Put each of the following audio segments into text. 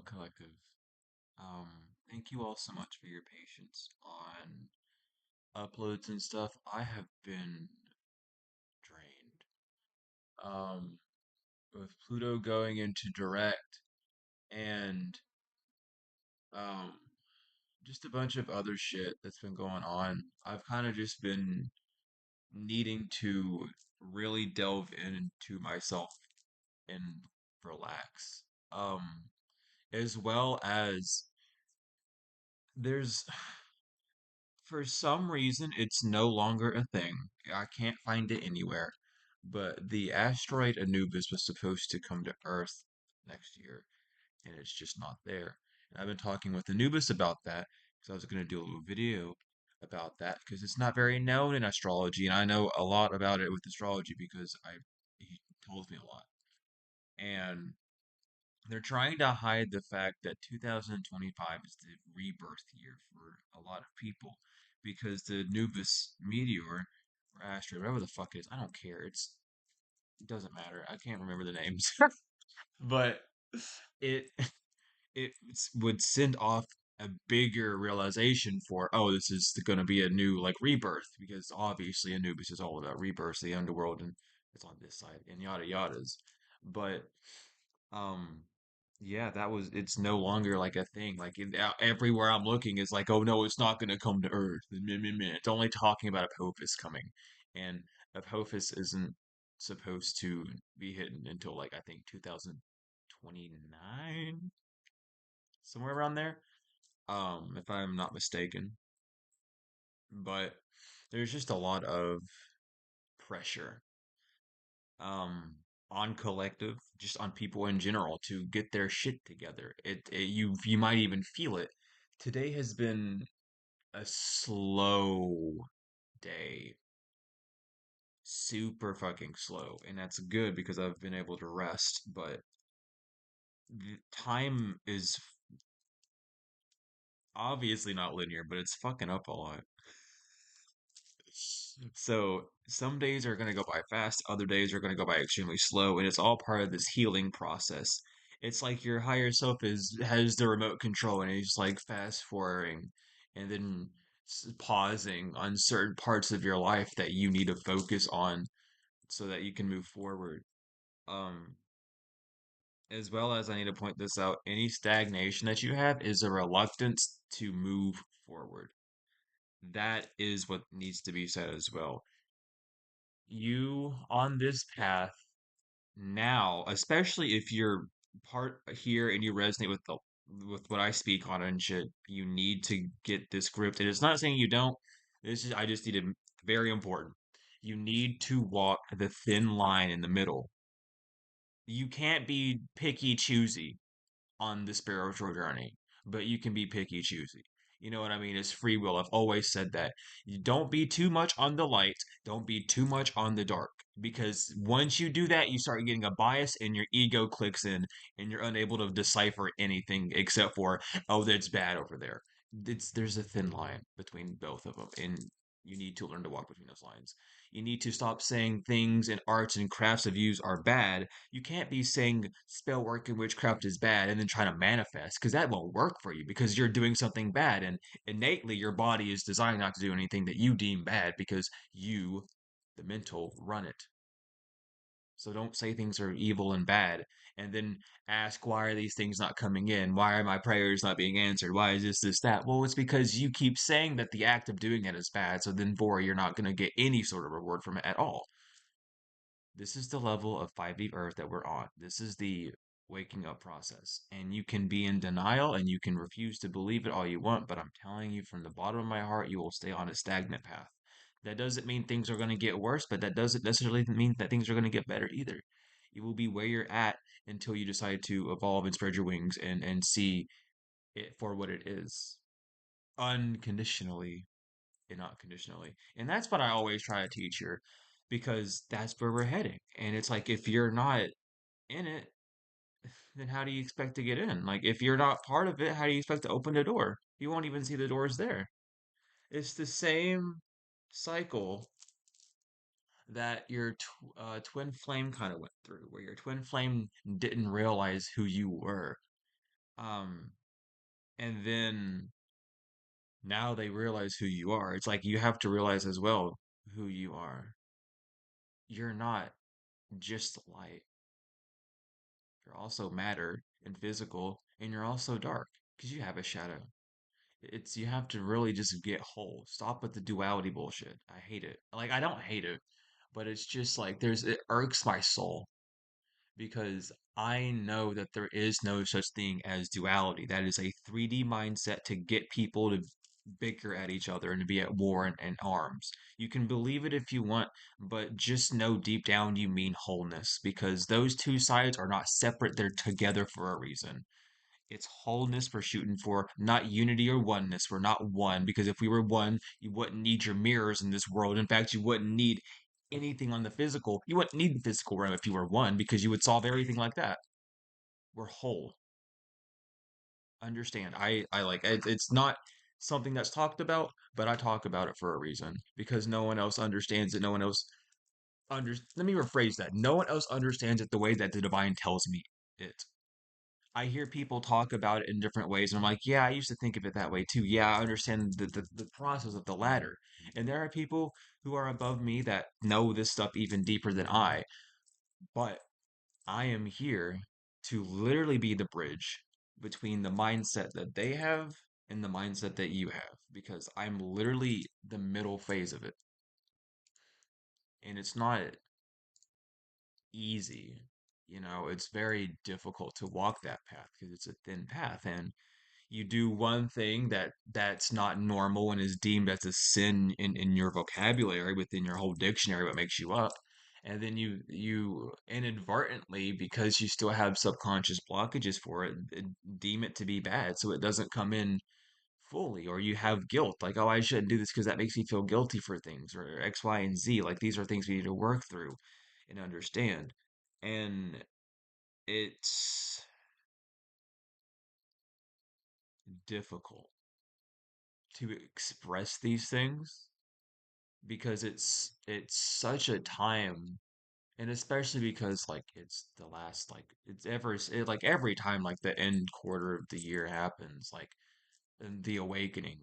Hello, collective. Um, Thank you all so much for your patience on uploads and stuff. I have been drained. Um, with Pluto going into direct and um just a bunch of other shit that's been going on. I've kind of just been needing to really delve into myself and relax. As well as there's for some reason, it's no longer a thing. I can't find it anywhere. But the asteroid Anubis was supposed to come to Earth next year, and it's just not there. And I've been talking with Anubis about that because I was going to do a little video about that because it's not very known in astrology, and I know a lot about it with astrology because he told me a lot. And they're trying to hide the fact that 2025 is the rebirth year for a lot of people because the Nubis meteor or asteroid, whatever the fuck it is, I don't care. It doesn't matter. I can't remember the names, but it would send off a bigger realization for this is going to be a new like rebirth because obviously Anubis is all about rebirth, the underworld, and it's on this side and yada yadas. But um, yeah, it's no longer like a thing. Everywhere I'm looking is like, oh no, it's not going to come to Earth. Meh, meh, meh. It's only talking about Apophis coming, and Apophis isn't supposed to be hidden until like I think 2029, somewhere around there. If I'm not mistaken. But there's just a lot of pressure um on collective, just on people in general to get their shit together. You might even feel it. Today has been a slow day. Super fucking slow, and that's good because I've been able to rest, but the time is obviously not linear, but it's fucking up a lot. So some days are going to go by fast, other days are going to go by extremely slow, and it's all part of this healing process. It's like your higher self is has the remote control and he's like fast forwarding and then pausing on certain parts of your life that you need to focus on so that you can move forward. Um, as well as I need to point this out, any stagnation that you have is a reluctance to move forward. That is what needs to be said as well. You on this path now, especially if you're part here and you resonate with the with what I speak on and shit, you need to get this gripped. And it's not saying you don't. This is I just need to very important. You need to walk the thin line in the middle. You can't be picky choosy on the spiritual journey, but you can be picky choosy. You know what I mean? It's free will. I've always said that. You don't be too much on the light, don't be too much on the dark. Because once you do that, you start getting a bias and your ego clicks in and you're unable to decipher anything except for, oh, that's bad over there. There's a thin line between both of them, and you need to learn to walk between those lines. You need to stop saying things in arts and crafts of use are bad. You can't be saying spell work and witchcraft is bad and then trying to manifest because that won't work for you because you're doing something bad and innately your body is designed not to do anything that you deem bad because you, the mental, run it. So don't say things are evil and bad and then ask why are these things not coming in? Why are my prayers not being answered? Why is this that? Well, it's because you keep saying that the act of doing it is bad, so then for you're not going to get any sort of reward from it at all. This is the level of 5D Earth that we're on. This is the waking up process. And you can be in denial and you can refuse to believe it all you want, but I'm telling you from the bottom of my heart, you will stay on a stagnant path. That doesn't mean things are going to get worse, but that doesn't necessarily mean that things are going to get better either. You will be where you're at until you decide to evolve and spread your wings and see it for what it is. Unconditionally and not conditionally. And that's what I always try to teach here because that's where we're heading. And it's like if you're not in it, then how do you expect to get in? Like if you're not part of it, how do you expect to open the door? You won't even see the doors there. It's the same cycle that your twin flame kind of went through, where your twin flame didn't realize who you were. Um, and then now they realize who you are. It's like you have to realize as well who you are. You're not just light. You're also matter and physical, and you're also dark because you have a shadow. It's you have to really just get whole. Stop with the duality bullshit. I hate it. Like I don't hate it, but it's just like it irks my soul because I know that there is no such thing as duality. That is a 3D mindset to get people to bicker at each other and to be at war and arms. You can believe it if you want, but just know deep down you mean wholeness because those two sides are not separate, they're together for a reason. It's wholeness we're shooting for, not unity or oneness. We're not one because if we were one, you wouldn't need your mirrors in this world. In fact, you wouldn't need anything on the physical. You wouldn't need the physical realm if you were one because you would solve everything like that. We're whole. Understand? I like it's not something that's talked about, but I talk about it for a reason because no one else understands it. No one else let me rephrase that. No one else understands it the way that the divine tells me it. I hear people talk about it in different ways, and I'm like, yeah, I used to think of it that way too. Yeah, I understand the process of the ladder. And there are people who are above me that know this stuff even deeper than I. But I am here to literally be the bridge between the mindset that they have and the mindset that you have, because I'm literally the middle phase of it. And it's not easy. It's very difficult to walk that path because it's a thin path. And you do one thing that's not normal and is deemed as a sin in your vocabulary within your whole dictionary, what makes you up, and then you inadvertently, because you still have subconscious blockages for it, deem it to be bad so it doesn't come in fully, or you have guilt like, oh, I shouldn't do this because that makes me feel guilty for things, or X, Y, and Z, like these are things we need to work through and understand. And it's difficult to express these things because it's such a time, and especially because like it's the last, like like every time like the end quarter of the year happens, like and the awakening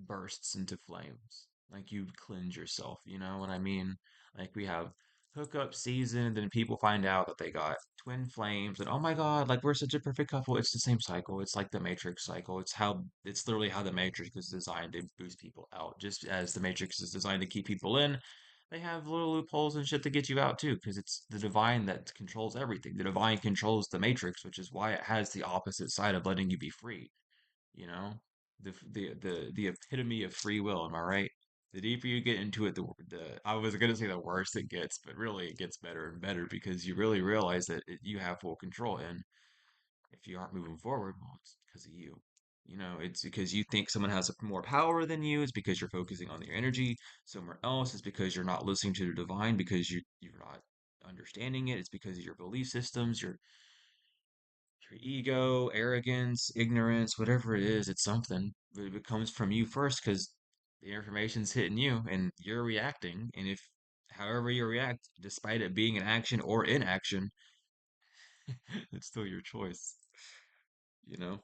bursts into flames. Like you cleanse yourself, you know what I mean? Like we have hookup season, then people find out that they got twin flames, and oh my God, like we're such a perfect couple. It's the same cycle. It's like the Matrix cycle. It's literally how the Matrix is designed to boost people out, just as the Matrix is designed to keep people in. They have little loopholes and shit to get you out too, because it's the divine that controls everything. The divine controls the Matrix, which is why it has the opposite side of letting you be free you know the epitome of free will, am I right? The deeper you get into it, the I was gonna say the worse it gets, but really it gets better and better because you really realize that you have full control. And if you aren't moving forward, well, it's because of you. It's because you think someone has more power than you. It's because you're focusing on your energy somewhere else. It's because you're not listening to the divine, because you're not understanding it. It's because of your belief systems, your ego, arrogance, ignorance, whatever it is, it's something. But it comes from you first because the information's hitting you and you're reacting. And if, however you react, despite it being an action or inaction, it's still your choice, you know?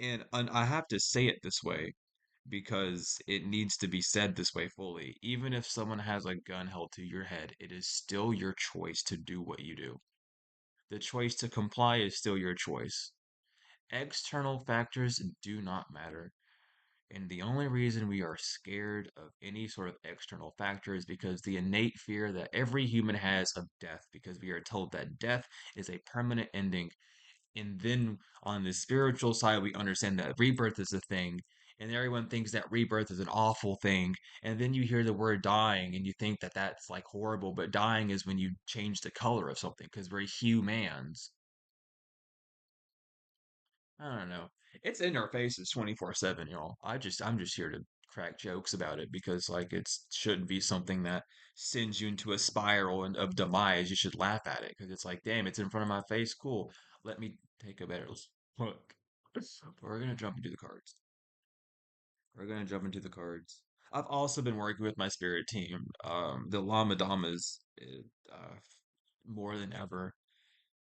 And I have to say it this way because it needs to be said this way fully. Even if someone has a gun held to your head, it is still your choice to do what you do. The choice to comply is still your choice. External factors do not matter. And the only reason we are scared of any sort of external factor is because the innate fear that every human has of death, because we are told that death is a permanent ending. And then on the spiritual side, we understand that rebirth is a thing. And everyone thinks that rebirth is an awful thing. And then you hear the word dying and you think that that's like horrible. But dying is when you change the color of something because we're humans. I don't know. It's in our faces 24/7, y'all. I'm just here to crack jokes about it because like it shouldn't be something that sends you into a spiral of demise. You should laugh at it because it's like, damn, it's in front of my face. Cool. Let me take a better look. We're gonna jump into the cards. We're gonna jump into the cards. I've also been working with my spirit team, the Lama Damas, more than ever.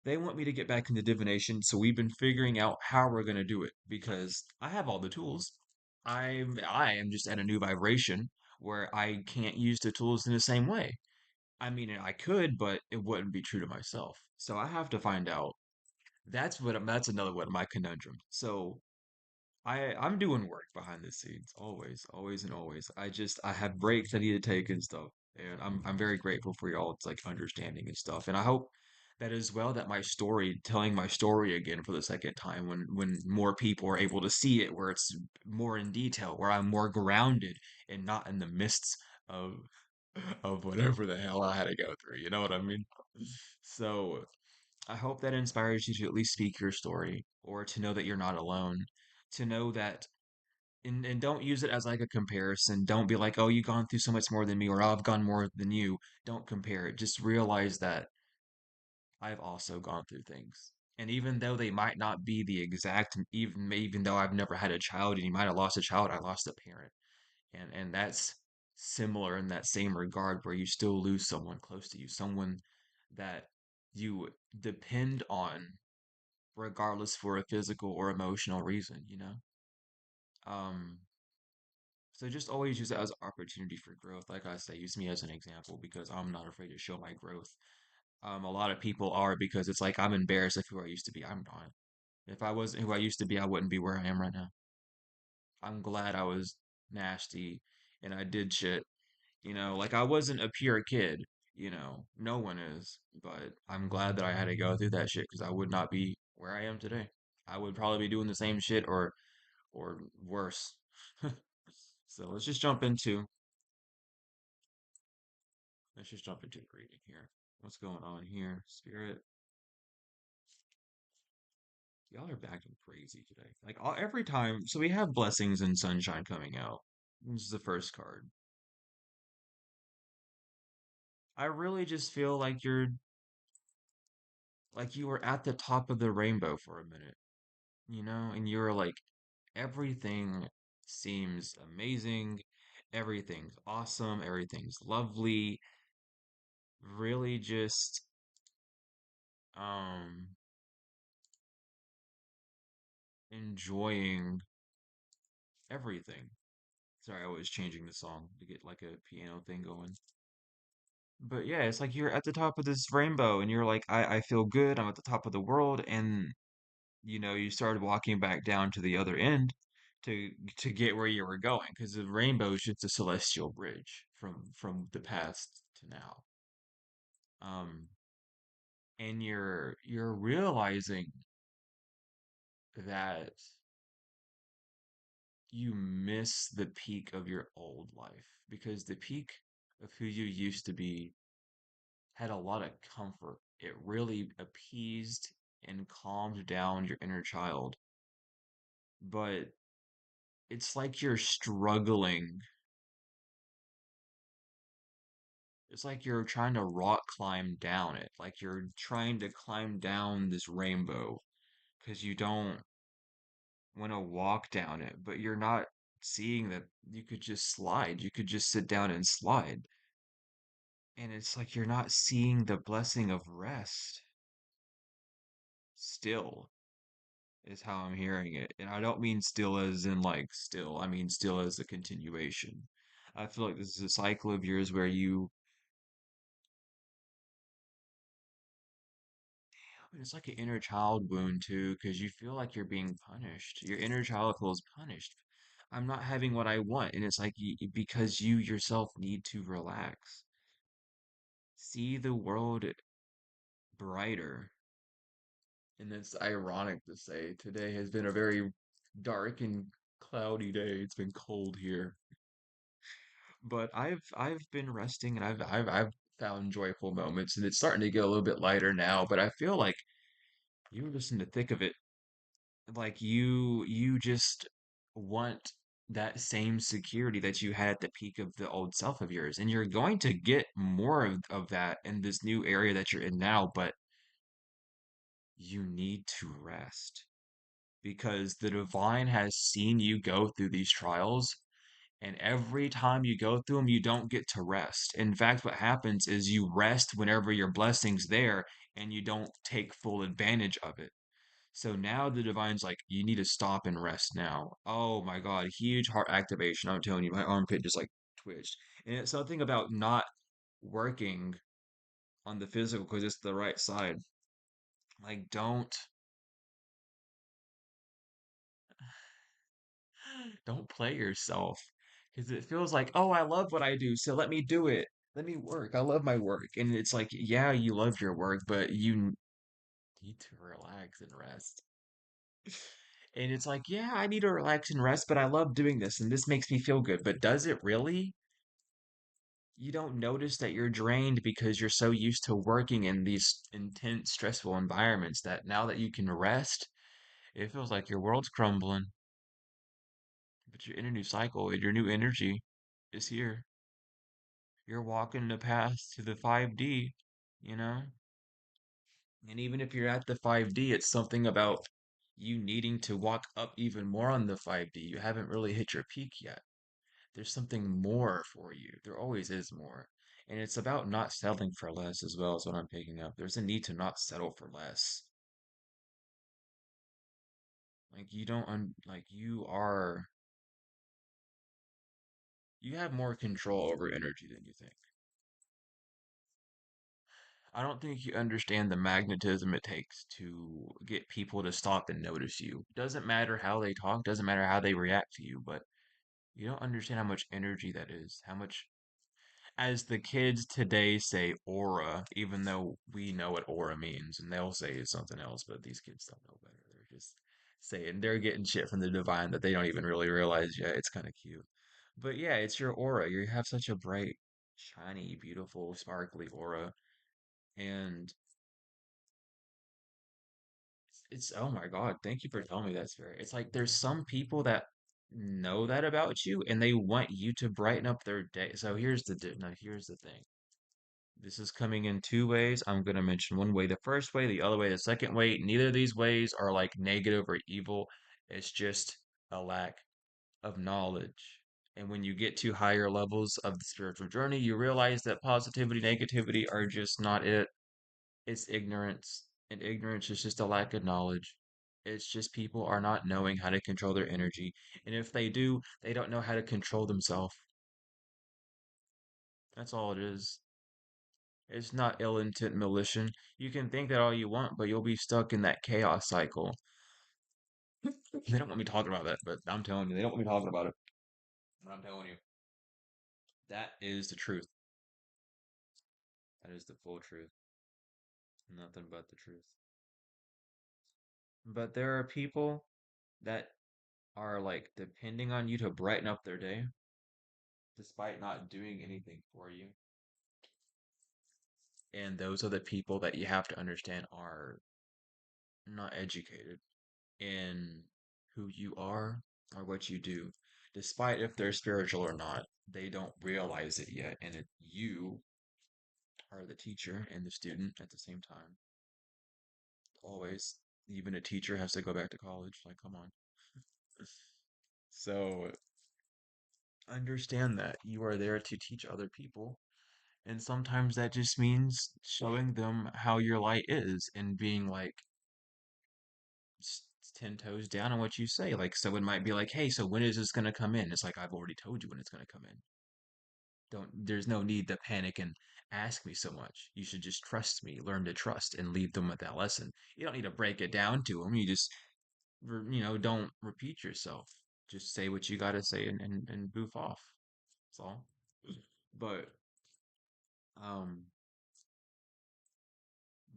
They want me to get back into divination, so we've been figuring out how we're gonna do it because I have all the tools. I am just at a new vibration where I can't use the tools in the same way. I mean, I could, but it wouldn't be true to myself. So I have to find out. That's another one of my conundrum. So I'm doing work behind the scenes, always, always and always. I have breaks I need to take and stuff, and I'm very grateful for y'all. It's like understanding and stuff, and I hope that as well that my story, telling my story again for the second time, when more people are able to see it, where it's more in detail, where I'm more grounded and not in the mists of of whatever the hell I had to go through. You know what I mean? So I hope that inspires you to at least speak your story or to know that you're not alone, to know that and don't use it as like a comparison. Don't be like, oh, you've gone through so much more than me, or oh, I've gone more than you. Don't compare it. Just realize that I've also gone through things. And even though they might not be the exact, even though I've never had a child and you might have lost a child, I lost a parent. And that's similar in that same regard where you still lose someone close to you, someone that you depend on regardless for a physical or emotional reason, you know? Um, so just always use it as an opportunity for growth. Like I say, use me as an example because I'm not afraid to show my growth. A lot of people are because it's like I'm embarrassed of who I used to be. I'm not. If I wasn't who I used to be, I wouldn't be where I am right now. I'm glad I was nasty and I did shit. Like I wasn't a pure kid. No one is. But I'm glad that I had to go through that shit because I would not be where I am today. I would probably be doing the same shit or worse. So let's just jump into the reading here. What's going on here, Spirit? Y'all are acting crazy today. Like every time, so we have blessings and sunshine coming out. This is the first card. I really just feel like you were at the top of the rainbow for a minute, and you were like, everything seems amazing, everything's awesome, everything's lovely. Really just um enjoying everything. Sorry, I was changing the song to get like a piano thing going. But yeah, it's like you're at the top of this rainbow and you're like, I feel good, I'm at the top of the world, and you started walking back down to the other end to get where you were going, because the rainbow is just a celestial bridge from the past to now. Um, and you're realizing that you miss the peak of your old life because the peak of who you used to be had a lot of comfort. It really appeased and calmed down your inner child. But it's like you're struggling. It's like you're trying to rock climb down it. Like you're trying to climb down this rainbow because you don't want to walk down it, but you're not seeing that you could just slide. You could just sit down and slide. And it's like you're not seeing the blessing of rest still, is how I'm hearing it. And I don't mean still as in like still, I mean still as a continuation. I feel like this is a cycle of yours where it's like an inner child wound too, because you feel like you're being punished. Your inner child feels punished. I'm not having what I want. And it's like because you yourself need to relax. See the world brighter. And it's ironic to say today has been a very dark and cloudy day. It's been cold here. But I've been resting and I've found joyful moments and it's starting to get a little bit lighter now, but I feel like you were just in the thick of it. Like you just want that same security that you had at the peak of the old self of yours. And you're going to get more of that in this new area that you're in now, but you need to rest because the divine has seen you go through these trials And every time you go through them, you don't get to rest. In fact, what happens is you rest whenever your blessing's there and you don't take full advantage of it. So now the divine's like, you need to stop and rest now. Oh my God, huge heart activation. I'm telling you, my armpit just like twitched. And it's something about not working on the physical because it's the right side. Like, don't play yourself because it feels like, oh, I love what I do, so let me do it. Let me work. I love my work. And it's like, yeah, you love your work, but you need to relax and rest. And it's like, yeah, I need to relax and rest, but I love doing this and this makes me feel good. But does it really? You don't notice that you're drained because you're so used to working in these intense, stressful environments that now that you can rest, it feels like your world's crumbling. But you're in a new cycle and your new energy is here. You're walking the path to the 5D, you know? And even if you're at the 5D, it's something about you needing to walk up even more on the 5D. You haven't really hit your peak yet. There's something more for you. There always is more. And it's about not settling for less as well, is what I'm picking up. There's a need to not settle for less. Like you don't like you have more control over energy than you think. I don't think you understand the magnetism it takes to get people to stop and notice you. Doesn't matter how they talk, doesn't matter how they react to you, but you don't understand how much energy that is, how much, as the kids today say aura, even though we know what aura means, and they'll say it's something else, but these kids don't know better. They're just saying they're getting shit from the divine that they don't even really realize yet. It's kind of cute. But yeah, it's your aura. You have such a bright, shiny, beautiful, sparkly aura. And it's oh my God, thank you for telling me that's very. It's like there's some people that know that about you and they want you to brighten up their day. So no, here's the thing. This is coming in two ways. I'm going to mention one way, the first way, the other way, the second way. Neither of these ways are like negative or evil. It's just a lack of knowledge. And when you get to higher levels of the spiritual journey, you realize that positivity, negativity are just not it. It's ignorance. And ignorance is just a lack of knowledge. It's just people are not knowing how to control their energy. And if they do, they don't know how to control themselves. That's all it is. It's not ill intent malicious. You can think that all you want, but you'll be stuck in that chaos cycle. They don't want me talking about that, but I'm telling you, they don't want me talking about it. But I'm telling you, that is the truth. That is the full truth. Nothing but the truth. But there are people that are like depending on you to brighten up their day, despite not doing anything for you. And those are the people that you have to understand are not educated in who you are or what you do. Despite if they're spiritual or not, they don't realize it yet. And you are the teacher and the student at the same time. Always. Even a teacher has to go back to college. Like, come on. So understand that you are there to teach other people. And sometimes that just means showing them how your light is and being like, 10 toes down on what you say. Like, so it might be like, hey, so when is this going to come in? It's like, I've already told you when it's going to come in. There's no need to panic and ask me so much. You should just trust me, learn to trust, and leave them with that lesson. You don't need to break it down to them. You just, don't repeat yourself. Just say what you got to say and boof off. That's all. But, um,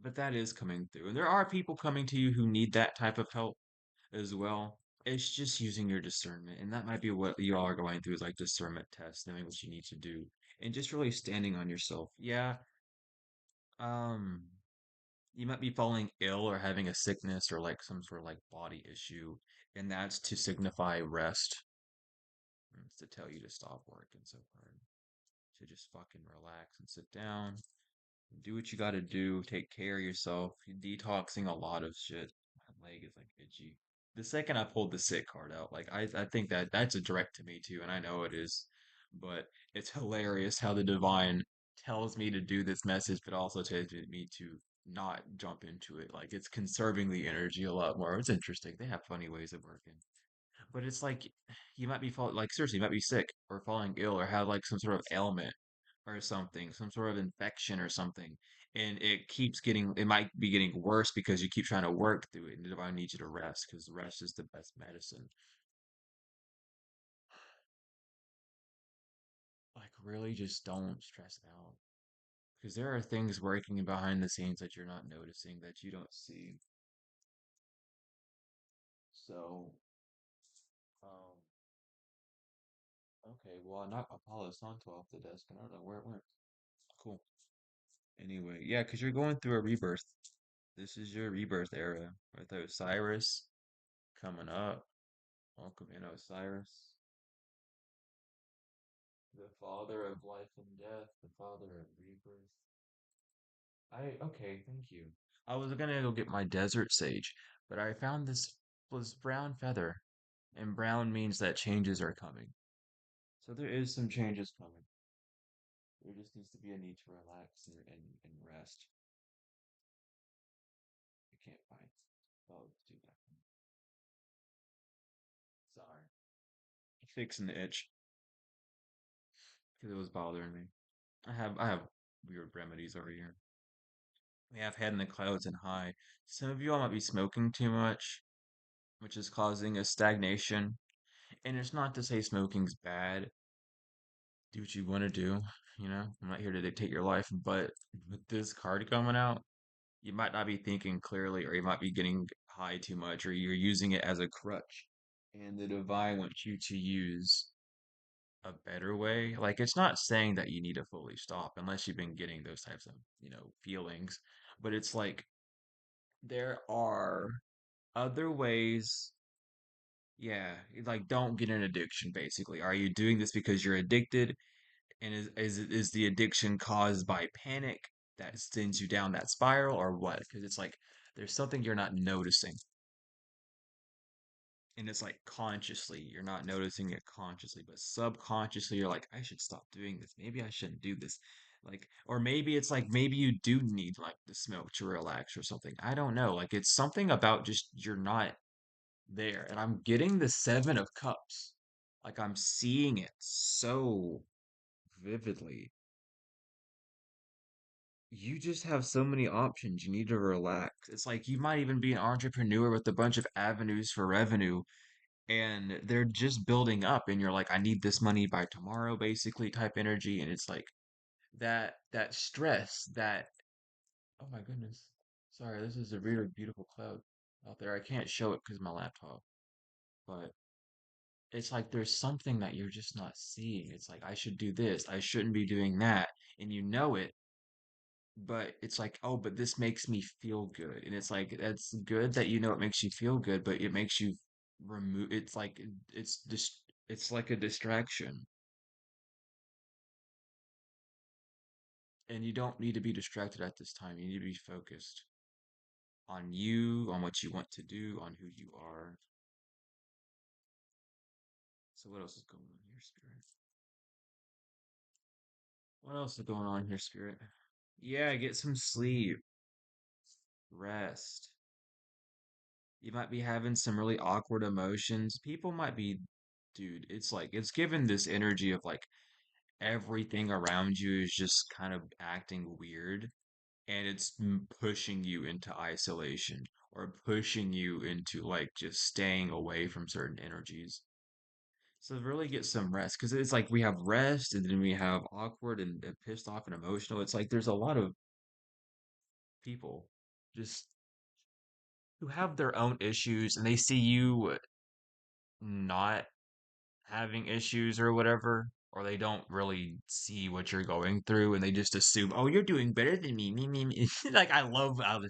but that is coming through. And there are people coming to you who need that type of help as well. It's just using your discernment, and that might be what you all are going through is like discernment tests, knowing what you need to do, and just really standing on yourself. Yeah, um, you might be falling ill or having a sickness or like some sort of like body issue, and that's to signify rest. It's to tell you to stop working so hard, to just fucking relax and sit down, do what you got to do, take care of yourself. You're detoxing a lot of shit. My leg is like itchy. The second I pulled the sick card out, like I think that that's a direct to me too, and I know it is, but it's hilarious how the divine tells me to do this message, but also tells me to not jump into it. Like it's conserving the energy a lot more. It's interesting. They have funny ways of working. But it's like you might be like seriously, you might be sick or falling ill or have like some sort of ailment or something, some sort of infection or something. And it might be getting worse because you keep trying to work through it. And the divine needs you to rest because rest is the best medicine. Like, really, just don't stress out because there are things working behind the scenes that you're not noticing that you don't see. So, um, okay, well, I knocked my Palo Santo off the desk and I don't know where it went. Cool. Anyway, yeah, because you're going through a rebirth. This is your rebirth era with Osiris coming up. Welcome in, Osiris, the father of life and death, the father of rebirth. Okay, thank you. I was gonna go get my desert sage, but I found this was brown feather, and brown means that changes are coming. So there is some changes coming. There just needs to be a need to relax and rest. I can't find. Oh, let's do that. Sorry. Fixing the itch because it was bothering me. I have weird remedies over here. We have head in the clouds and high. Some of you all might be smoking too much, which is causing a stagnation. And it's not to say smoking's bad. Do what you want to do. I'm not here to dictate your life. But with this card coming out, you might not be thinking clearly, or you might be getting high too much, or you're using it as a crutch. And the divine wants you to use a better way. Like, it's not saying that you need to fully stop unless you've been getting those types of, feelings. But it's like there are other ways. Yeah, like don't get an addiction basically. Are you doing this because you're addicted? And is the addiction caused by panic that sends you down that spiral or what? Because it's like there's something you're not noticing. And it's like consciously, you're not noticing it consciously, but subconsciously you're like, I should stop doing this. Maybe I shouldn't do this. Like, or maybe it's like maybe you do need like the smoke to relax or something. I don't know. Like it's something about just you're not there. And I'm getting the Seven of Cups. Like I'm seeing it so vividly. You just have so many options. You need to relax. It's like you might even be an entrepreneur with a bunch of avenues for revenue, and they're just building up, and you're like, I need this money by tomorrow, basically, type energy. And it's like that stress, that oh my goodness. Sorry, this is a really beautiful cloud out there. I can't show it because of my laptop, but it's like there's something that you're just not seeing. It's like I should do this, I shouldn't be doing that, and you know it, but it's like, oh, but this makes me feel good. And it's like that's good that you know it makes you feel good, but it makes you remove it's like it's like a distraction. And you don't need to be distracted at this time. You need to be focused on you, on what you want to do, on who you are. So what else is going on here, Spirit? What else is going on here, Spirit? Yeah, get some sleep, rest. You might be having some really awkward emotions. People might be, dude, it's like it's given this energy of like everything around you is just kind of acting weird and it's pushing you into isolation or pushing you into like just staying away from certain energies. So really get some rest because it's like we have rest and then we have awkward and pissed off and emotional. It's like there's a lot of people just who have their own issues and they see you not having issues or whatever, or they don't really see what you're going through and they just assume, oh, you're doing better than me. Like, I love how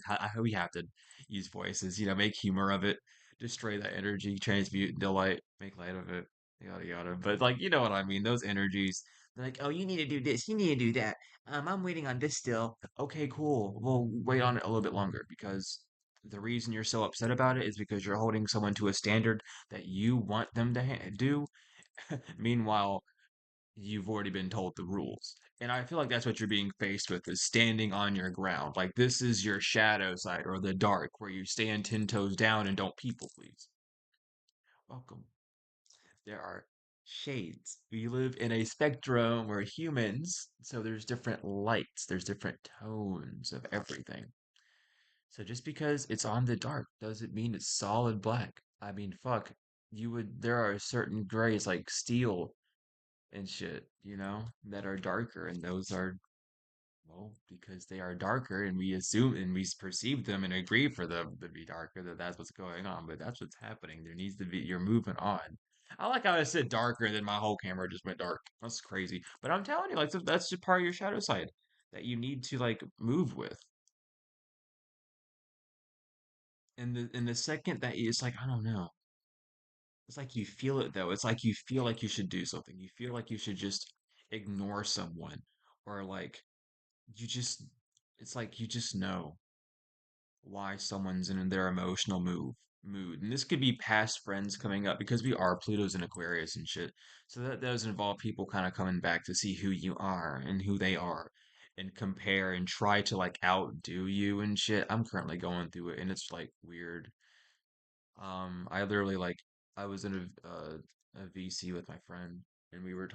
we have to use voices, make humor of it, destroy that energy, transmute, delight, make light of it, yada yada. But, like, you know what I mean? Those energies, they're like, oh, you need to do this, you need to do that. I'm waiting on this still. Okay, cool. We'll wait on it a little bit longer because the reason you're so upset about it is because you're holding someone to a standard that you want them to do. Meanwhile, you've already been told the rules. And I feel like that's what you're being faced with is standing on your ground. Like this is your shadow side or the dark where you stand 10 toes down and don't people please. Welcome. There are shades. We live in a spectrum where humans, so there's different lights, there's different tones of everything. So just because it's on the dark doesn't mean it's solid black. I mean, fuck, there are certain grays like steel and shit, that are darker, and those are, well, because they are darker, and we assume and we perceive them and agree for them to be darker, that that's what's going on, but that's what's happening. There needs to be, you're moving on. I like how I said darker, and then my whole camera just went dark. That's crazy. But I'm telling you, like, that's just part of your shadow side that you need to, like, move with. And the second that it's like, I don't know. It's like you feel it though. It's like you feel like you should do something. You feel like you should just ignore someone or like you just it's like you just know why someone's in their emotional mood. And this could be past friends coming up because we are Pluto's in Aquarius and shit. So that does involve people kind of coming back to see who you are and who they are and compare and try to like outdo you and shit. I'm currently going through it and it's like weird. I literally like I was in a VC with my friend and we were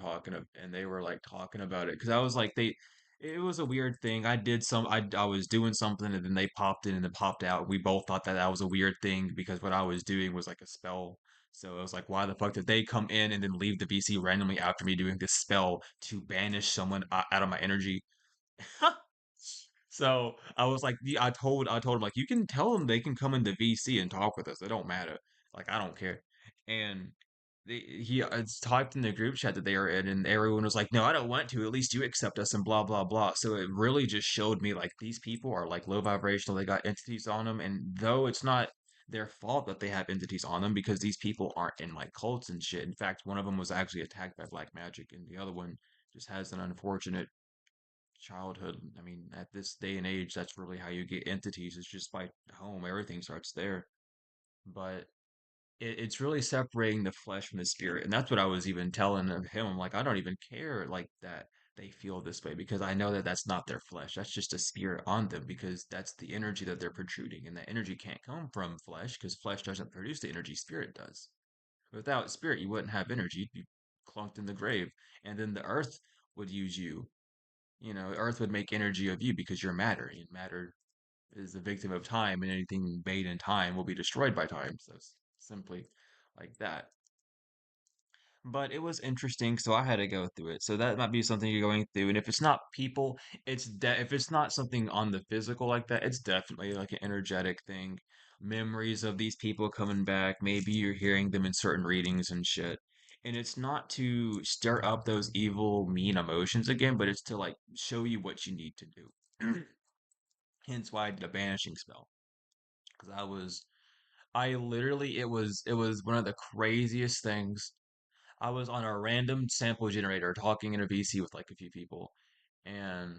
and they were like talking about it because I was like it was a weird thing. I was doing something and then they popped in and then popped out. We both thought that that was a weird thing because what I was doing was like a spell. So I was like, why the fuck did they come in and then leave the VC randomly after me doing this spell to banish someone out of my energy? So I was like, yeah, I told him like you can tell them they can come into VC and talk with us. It don't matter. Like I don't care. And he it's typed in the group chat that they are in, and everyone was like, "No, I don't want to. At least you accept us," and blah blah blah. So it really just showed me like these people are like low vibrational. They got entities on them, and though it's not their fault that they have entities on them because these people aren't in like cults and shit. In fact, one of them was actually attacked by black magic, and the other one just has an unfortunate childhood. I mean, at this day and age, that's really how you get entities. It's just by home. Everything starts there. But it's really separating the flesh from the spirit, and that's what I was even telling of him. I'm like, I don't even care like that they feel this way because I know that that's not their flesh. That's just a spirit on them because that's the energy that they're protruding, and that energy can't come from flesh because flesh doesn't produce the energy. Spirit does. Without spirit, you wouldn't have energy. You'd be clunked in the grave, and then the earth would use you. Earth would make energy of you because you're matter, and matter is the victim of time, and anything made in time will be destroyed by time. So it's simply like that. But it was interesting, so I had to go through it. So that might be something you're going through. And if it's not people, if it's not something on the physical like that, it's definitely like an energetic thing. Memories of these people coming back. Maybe you're hearing them in certain readings and shit. And it's not to stir up those evil, mean emotions again, but it's to like show you what you need to do. Hence why I did a banishing spell. Because I literally, it was one of the craziest things. I was on a random sample generator talking in a VC with like a few people, and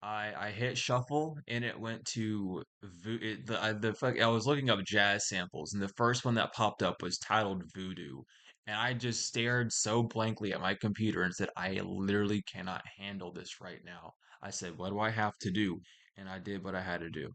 I hit shuffle and it went to the fuck. I was looking up jazz samples, and the first one that popped up was titled Voodoo, and I just stared so blankly at my computer and said, I literally cannot handle this right now. I said, what do I have to do? And I did what I had to do.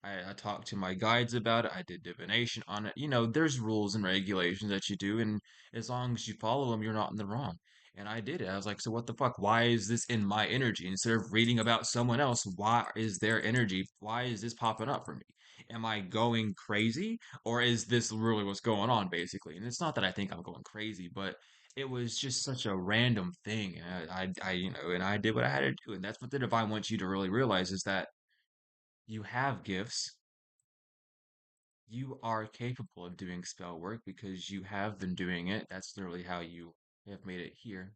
I talked to my guides about it. I did divination on it. There's rules and regulations that you do, and as long as you follow them, you're not in the wrong. And I did it. I was like, so what the fuck? Why is this in my energy? Instead of reading about someone else, why is their energy? Why is this popping up for me? Am I going crazy? Or is this really what's going on, basically? And it's not that I think I'm going crazy, but it was just such a random thing. And and I did what I had to do. And that's what the divine wants you to really realize is that you have gifts, you are capable of doing spell work because you have been doing it. That's literally how you have made it here.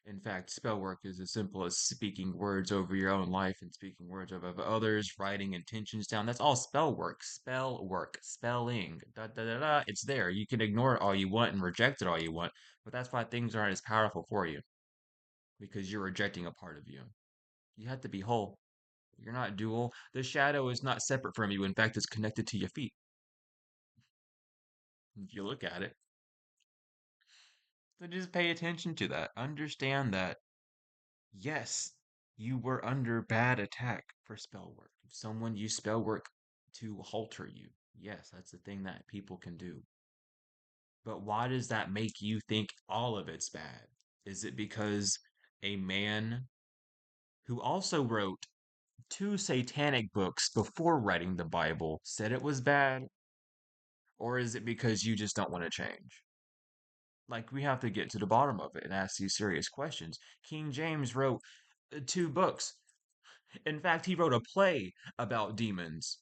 In fact, spell work is as simple as speaking words over your own life and speaking words of others, writing intentions down. That's all spell work. Spell work. Spelling. Da, da, da, da. It's there. You can ignore it all you want and reject it all you want, but that's why things aren't as powerful for you because you're rejecting a part of you. You have to be whole. You're not dual. The shadow is not separate from you. In fact, it's connected to your feet. If you look at it. So just pay attention to that. Understand that, yes, you were under bad attack for spell work. If someone used spell work to halter you, yes, that's the thing that people can do. But why does that make you think all of it's bad? Is it because a man who also wrote two satanic books before writing the Bible said it was bad? Or is it because you just don't want to change? Like, we have to get to the bottom of it and ask these serious questions. King James wrote two books. In fact, he wrote a play about demons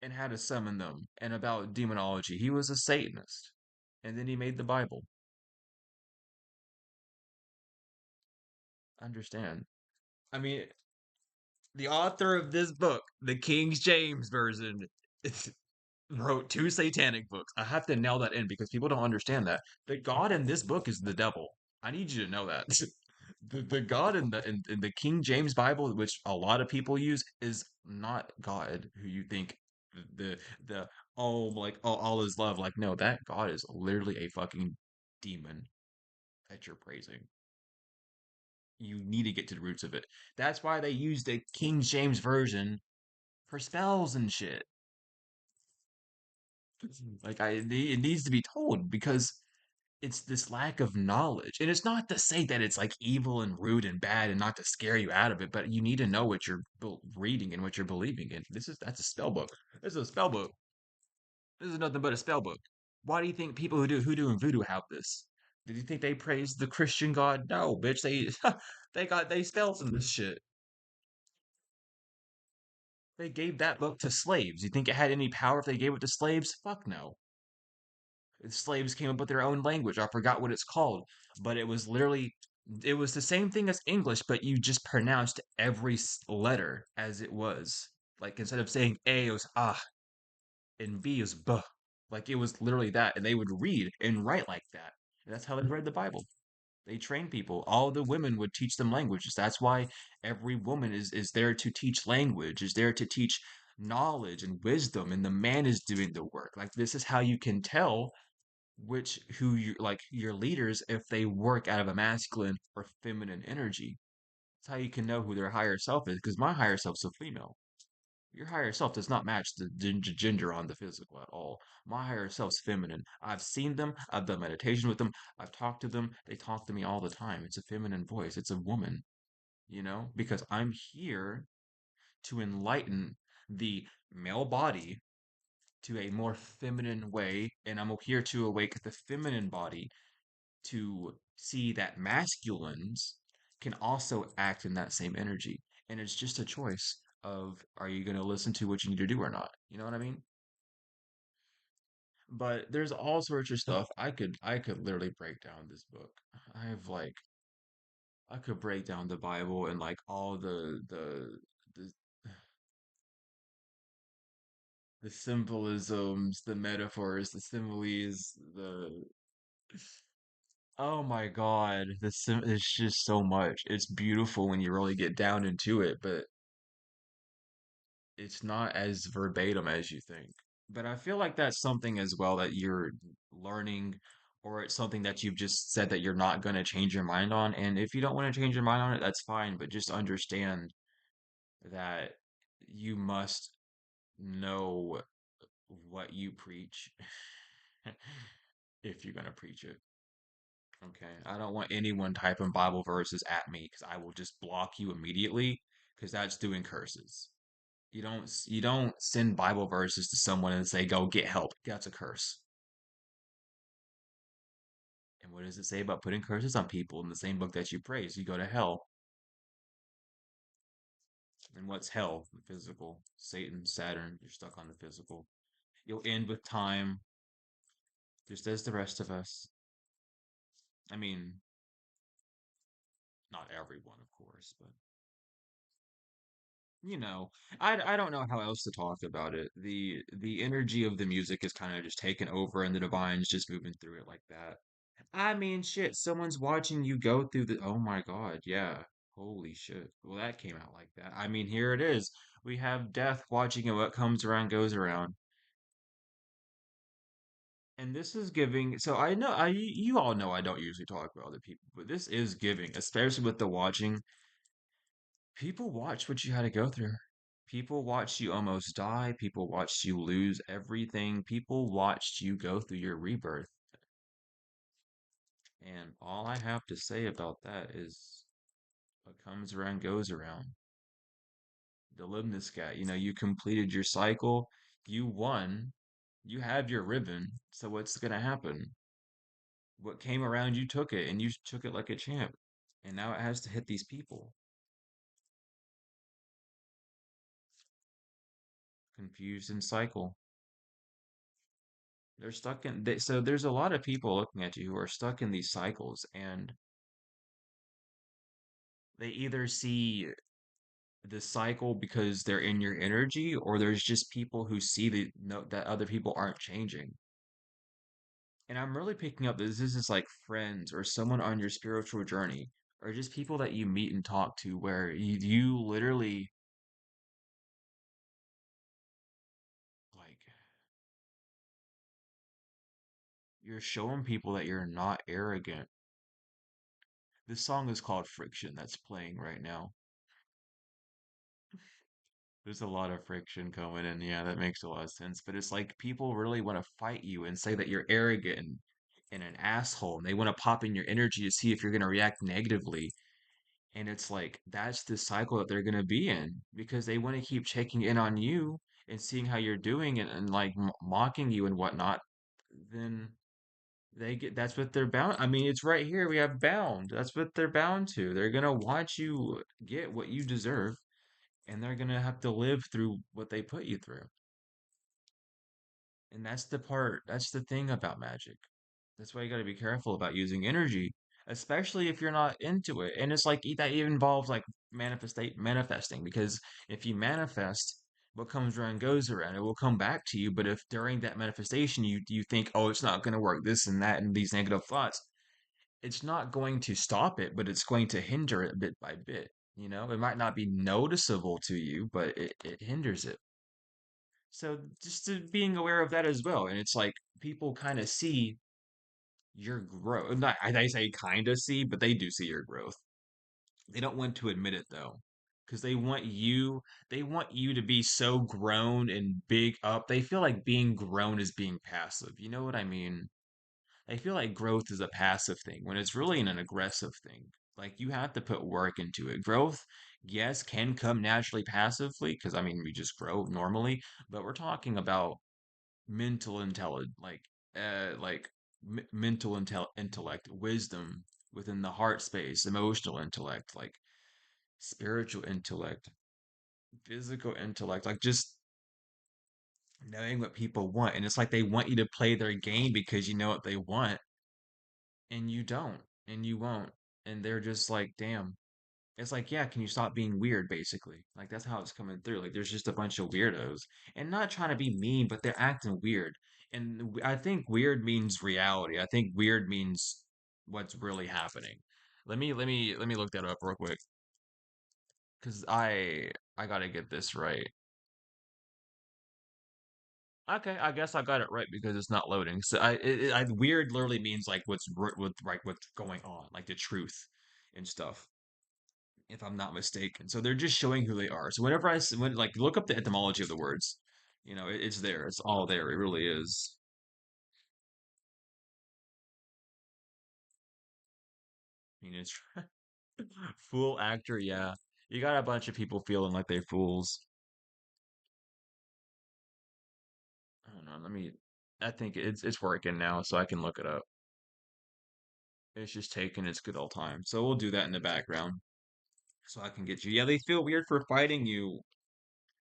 and how to summon them and about demonology. He was a Satanist. And then he made the Bible. Understand. I mean, the author of this book, the King James version, wrote two satanic books. I have to nail that in because people don't understand that. The God in this book is the devil. I need you to know that. The God in the King James Bible, which a lot of people use, is not God who you think the the oh like oh all is love. Like, no, that God is literally a fucking demon that you're praising. You need to get to the roots of it. That's why they use the King James version for spells and shit. Like, it needs to be told because it's this lack of knowledge. And it's not to say that it's like evil and rude and bad and not to scare you out of it, but you need to know what you're reading and what you're believing in. That's a spell book. This is a spell book. This is nothing but a spell book. Why do you think people who do hoodoo and voodoo have this? Did you think they praised the Christian God? No, bitch. They they spells in this shit. They gave that book to slaves. You think it had any power if they gave it to slaves? Fuck no. Slaves came up with their own language. I forgot what it's called, but it was the same thing as English, but you just pronounced every letter as it was. Like, instead of saying A, it was ah, and B is buh. Like, it was literally that, and they would read and write like that. And that's how they read the Bible. They train people. All the women would teach them languages. That's why every woman is there to teach language, is there to teach knowledge and wisdom, and the man is doing the work. Like, this is how you can tell which who you like your leaders if they work out of a masculine or feminine energy. That's how you can know who their higher self is, because my higher self's a female. Your higher self does not match the gender on the physical at all. My higher self's feminine. I've seen them, I've done meditation with them, I've talked to them, they talk to me all the time. It's a feminine voice, it's a woman, because I'm here to enlighten the male body to a more feminine way, and I'm here to awake the feminine body to see that masculines can also act in that same energy. And it's just a choice of, are you going to listen to what you need to do or not? You know what I mean? But there's all sorts of stuff. I could literally break down this book. I have like I could break down the Bible and like all the the symbolisms, the metaphors, the similes, the oh my God, it's just so much. It's beautiful when you really get down into it, but it's not as verbatim as you think. But I feel like that's something as well that you're learning, or it's something that you've just said that you're not going to change your mind on. And if you don't want to change your mind on it, that's fine, but just understand that you must know what you preach if you're going to preach it. Okay. I don't want anyone typing Bible verses at me because I will just block you immediately because that's doing curses. You don't send Bible verses to someone and say, go get help. That's a curse. And what does it say about putting curses on people in the same book that you praise? You go to hell. And what's hell? The physical. Satan, Saturn, you're stuck on the physical. You'll end with time, just as the rest of us. I mean, not everyone, of course, but you know, I don't know how else to talk about it. The energy of the music is kind of just taken over, and the divine's just moving through it like that. I mean, shit, someone's watching you go through the. Oh my God, yeah. Holy shit. Well, that came out like that. I mean, here it is. We have death watching and what comes around goes around. And this is giving, so I know you all know I don't usually talk about other people, but this is giving, especially with the watching. People watch what you had to go through. People watched you almost die. People watched you lose everything. People watched you go through your rebirth. And all I have to say about that is what comes around goes around. The Limnus cat, you completed your cycle, you won, you have your ribbon. So what's gonna happen? What came around, you took it, and you took it like a champ. And now it has to hit these people. Confused in cycle. They're stuck so there's a lot of people looking at you who are stuck in these cycles, and they either see the cycle because they're in your energy, or there's just people who see that other people aren't changing. And I'm really picking up that this is like friends or someone on your spiritual journey, or just people that you meet and talk to, where you literally like you're showing people that you're not arrogant. This song is called Friction that's playing right now. There's a lot of friction coming in. Yeah, that makes a lot of sense. But it's like people really want to fight you and say that you're arrogant and an asshole, and they want to pop in your energy to see if you're going to react negatively. And it's like that's the cycle that they're going to be in because they want to keep checking in on you and seeing how you're doing and like mocking you and whatnot. Then that's what they're bound. I mean, it's right here. We have bound. That's what they're bound to. They're going to watch you get what you deserve, and they're gonna have to live through what they put you through. And that's the thing about magic. That's why you gotta be careful about using energy, especially if you're not into it. And it's like that even involves like manifesting, because if you manifest, what comes around goes around. It will come back to you. But if during that manifestation you think, oh, it's not gonna work, this and that, and these negative thoughts, it's not going to stop it, but it's going to hinder it bit by bit. It might not be noticeable to you, but it hinders it. So just being aware of that as well. And it's like people kind of see your growth. Not, I say kind of see, but they do see your growth. They don't want to admit it though, because they want you to be so grown and big up. They feel like being grown is being passive. You know what I mean? I feel like growth is a passive thing when it's really an aggressive thing. Like you have to put work into it. Growth, yes, can come naturally passively because I mean we just grow normally, but we're talking about mental intelligence, like mental intellect, wisdom within the heart space, emotional intellect, like spiritual intellect, physical intellect, like just knowing what people want. And it's like they want you to play their game because you know what they want and you don't and you won't, and they're just like, damn. It's like, yeah, can you stop being weird, basically? Like that's how it's coming through. Like there's just a bunch of weirdos and not trying to be mean, but they're acting weird. And I think weird means reality. I think weird means what's really happening. Let me look that up real quick because I gotta get this right. Okay, I guess I got it right because it's not loading. So weird literally means like what's going on, like the truth and stuff, if I'm not mistaken. So they're just showing who they are. So whenever when like look up the etymology of the words, it's there. It's all there. It really is. I mean, it's fool actor. Yeah, you got a bunch of people feeling like they're fools. I don't know. I think it's working now, so I can look it up. It's just taking its good old time. So we'll do that in the background, so I can get you. Yeah, they feel weird for fighting you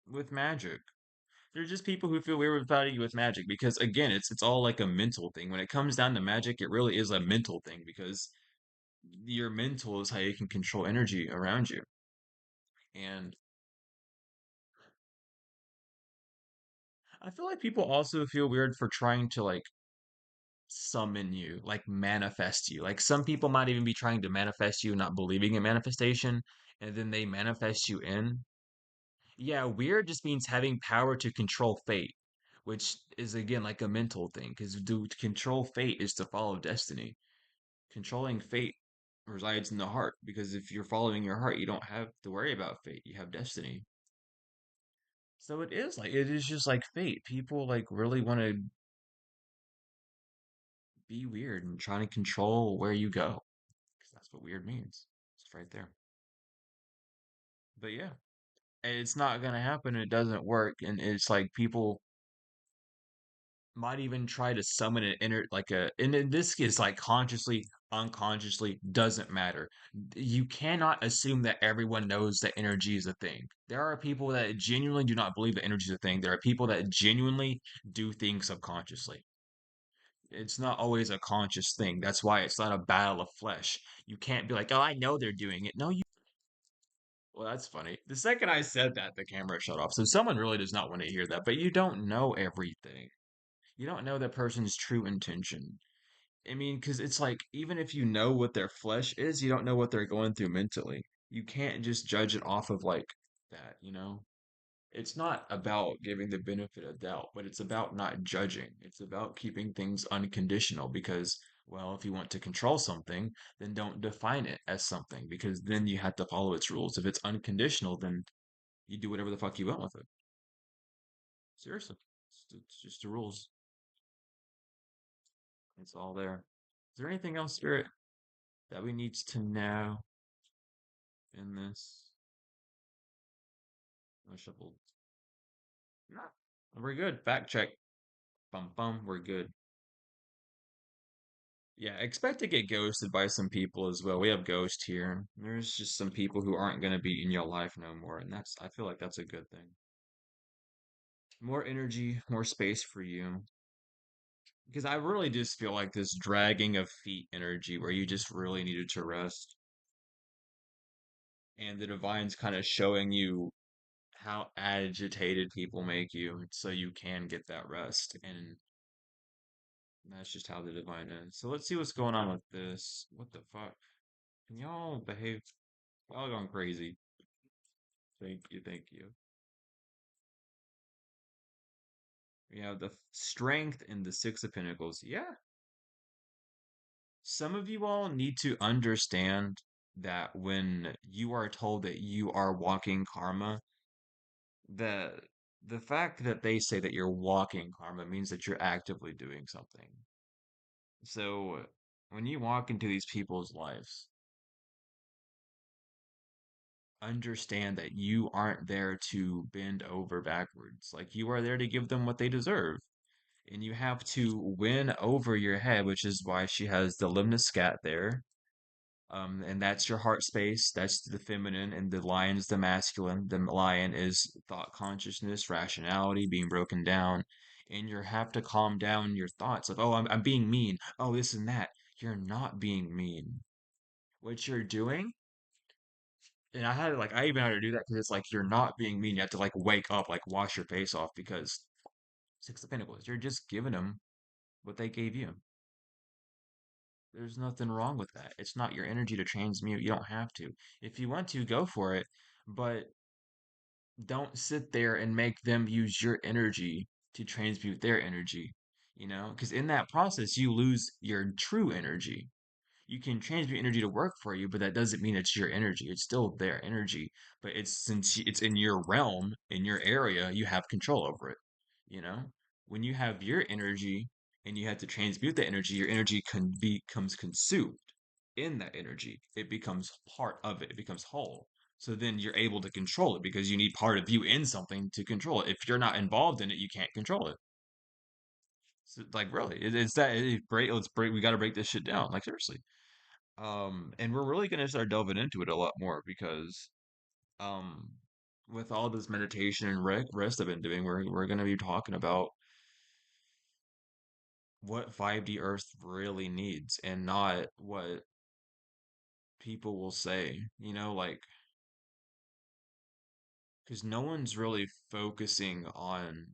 with magic. They're just people who feel weird about you with magic because again, it's all like a mental thing. When it comes down to magic, it really is a mental thing because your mental is how you can control energy around you. And I feel like people also feel weird for trying to like summon you, like manifest you. Like some people might even be trying to manifest you, not believing in manifestation, and then they manifest you in. Yeah, weird just means having power to control fate, which is again like a mental thing, because to control fate is to follow destiny. Controlling fate resides in the heart, because if you're following your heart, you don't have to worry about fate. You have destiny. So it is just like fate. People like really want to be weird and trying to control where you go, because that's what weird means. It's right there. But yeah, and it's not gonna happen. It doesn't work, and it's like people might even try to summon an inner like a and in this case like consciously unconsciously doesn't matter. You cannot assume that everyone knows that energy is a thing. There are people that genuinely do not believe that energy is a thing. There are people that genuinely do things subconsciously. It's not always a conscious thing. That's why it's not a battle of flesh. You can't be like, oh, I know they're doing it. No, you. Well, that's funny. The second I said that, the camera shut off. So someone really does not want to hear that, but you don't know everything. You don't know that person's true intention. I mean, because it's like, even if you know what their flesh is, you don't know what they're going through mentally. You can't just judge it off of like that, you know? It's not about giving the benefit of doubt, but it's about not judging. It's about keeping things unconditional because, well, if you want to control something, then don't define it as something because then you have to follow its rules. If it's unconditional, then you do whatever the fuck you want with it. Seriously. It's just the rules. It's all there. Is there anything else, Spirit, that we need to know in this? I shuffled. No. We're good. Fact check. Bum bum. We're good. Yeah, expect to get ghosted by some people as well. We have ghost here. There's just some people who aren't going to be in your life no more, and I feel like that's a good thing. More energy, more space for you. Because I really just feel like this dragging of feet energy where you just really needed to rest. And the divine's kind of showing you how agitated people make you so you can get that rest. And that's just how the divine is. So let's see what's going on with this. What the fuck? Can y'all behave? Y'all going crazy. Thank you, thank you. We have the strength in the Six of Pentacles. Yeah. Some of you all need to understand that when you are told that you are walking karma, the the fact that they say that you're walking karma means that you're actively doing something. So when you walk into these people's lives, understand that you aren't there to bend over backwards. Like you are there to give them what they deserve. And you have to win over your head, which is why she has the limniscat there. And that's your heart space. That's the feminine, and the lion is the masculine. The lion is thought consciousness, rationality being broken down. And you have to calm down your thoughts of, oh, I'm being mean. Oh, this and that. You're not being mean. What you're doing, and I even had to do that because it's like you're not being mean. You have to like wake up, like wash your face off because Six of Pentacles, you're just giving them what they gave you. There's nothing wrong with that. It's not your energy to transmute. You don't have to. If you want to, go for it, but don't sit there and make them use your energy to transmute their energy, you know? Because in that process, you lose your true energy. You can transmute energy to work for you, but that doesn't mean it's your energy. It's still their energy, but it's since it's in your realm, in your area, you have control over it, you know? When you have your energy and you have to transmute the energy, your energy becomes consumed in that energy. It becomes part of it. It becomes whole. So then you're able to control it because you need part of you in something to control it. If you're not involved in it, you can't control it. So, like really, it's that break. Let's break. We got to break this shit down. Like seriously. And we're really gonna start delving into it a lot more because um, with all this meditation and rest I've been doing, we're gonna be talking about what 5D Earth really needs and not what people will say. You know, like because no one's really focusing on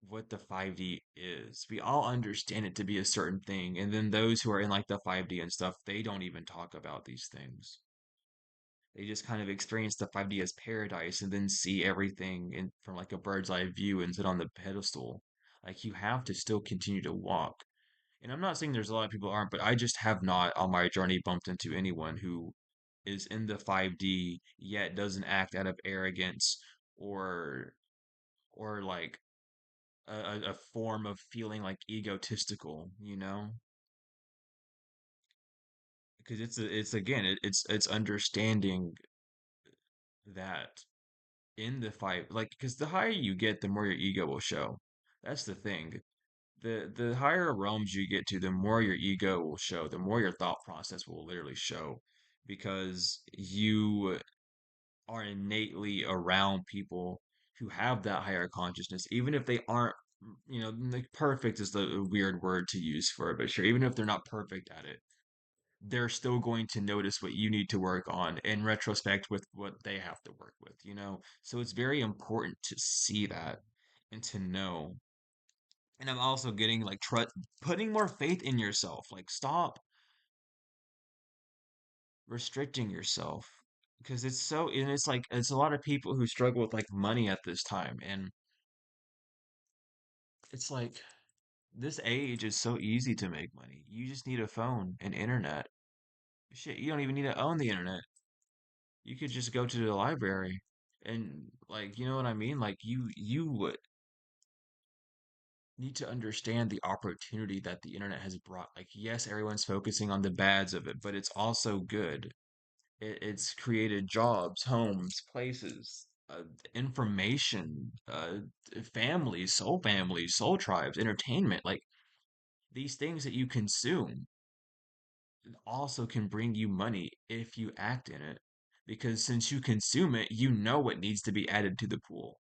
what the 5D is. We all understand it to be a certain thing, and then those who are in like the 5D and stuff, they don't even talk about these things. They just kind of experience the 5D as paradise and then see everything from like a bird's eye view and sit on the pedestal. Like you have to still continue to walk. And I'm not saying there's a lot of people aren't, but I just have not on my journey bumped into anyone who is in the 5D yet doesn't act out of arrogance or like a form of feeling like egotistical, you know? Because it's again it's understanding that in the fight, like because the higher you get, the more your ego will show. That's the thing. The higher realms you get to, the more your ego will show, the more your thought process will literally show, because you are innately around people who have that higher consciousness, even if they aren't, like perfect is the weird word to use for it, but sure, even if they're not perfect at it, they're still going to notice what you need to work on in retrospect with what they have to work with, you know? So it's very important to see that and to know. And I'm also getting like putting more faith in yourself. Like stop restricting yourself because it's like it's a lot of people who struggle with like money at this time, and it's like this age is so easy to make money. You just need a phone and internet. Shit, you don't even need to own the internet. You could just go to the library and like, you know what I mean? Like you need to understand the opportunity that the internet has brought. Like, yes, everyone's focusing on the bads of it, but it's also good. It's created jobs, homes, places, information, families, soul tribes, entertainment. Like these things that you consume also can bring you money if you act in it. Because since you consume it, you know what needs to be added to the pool.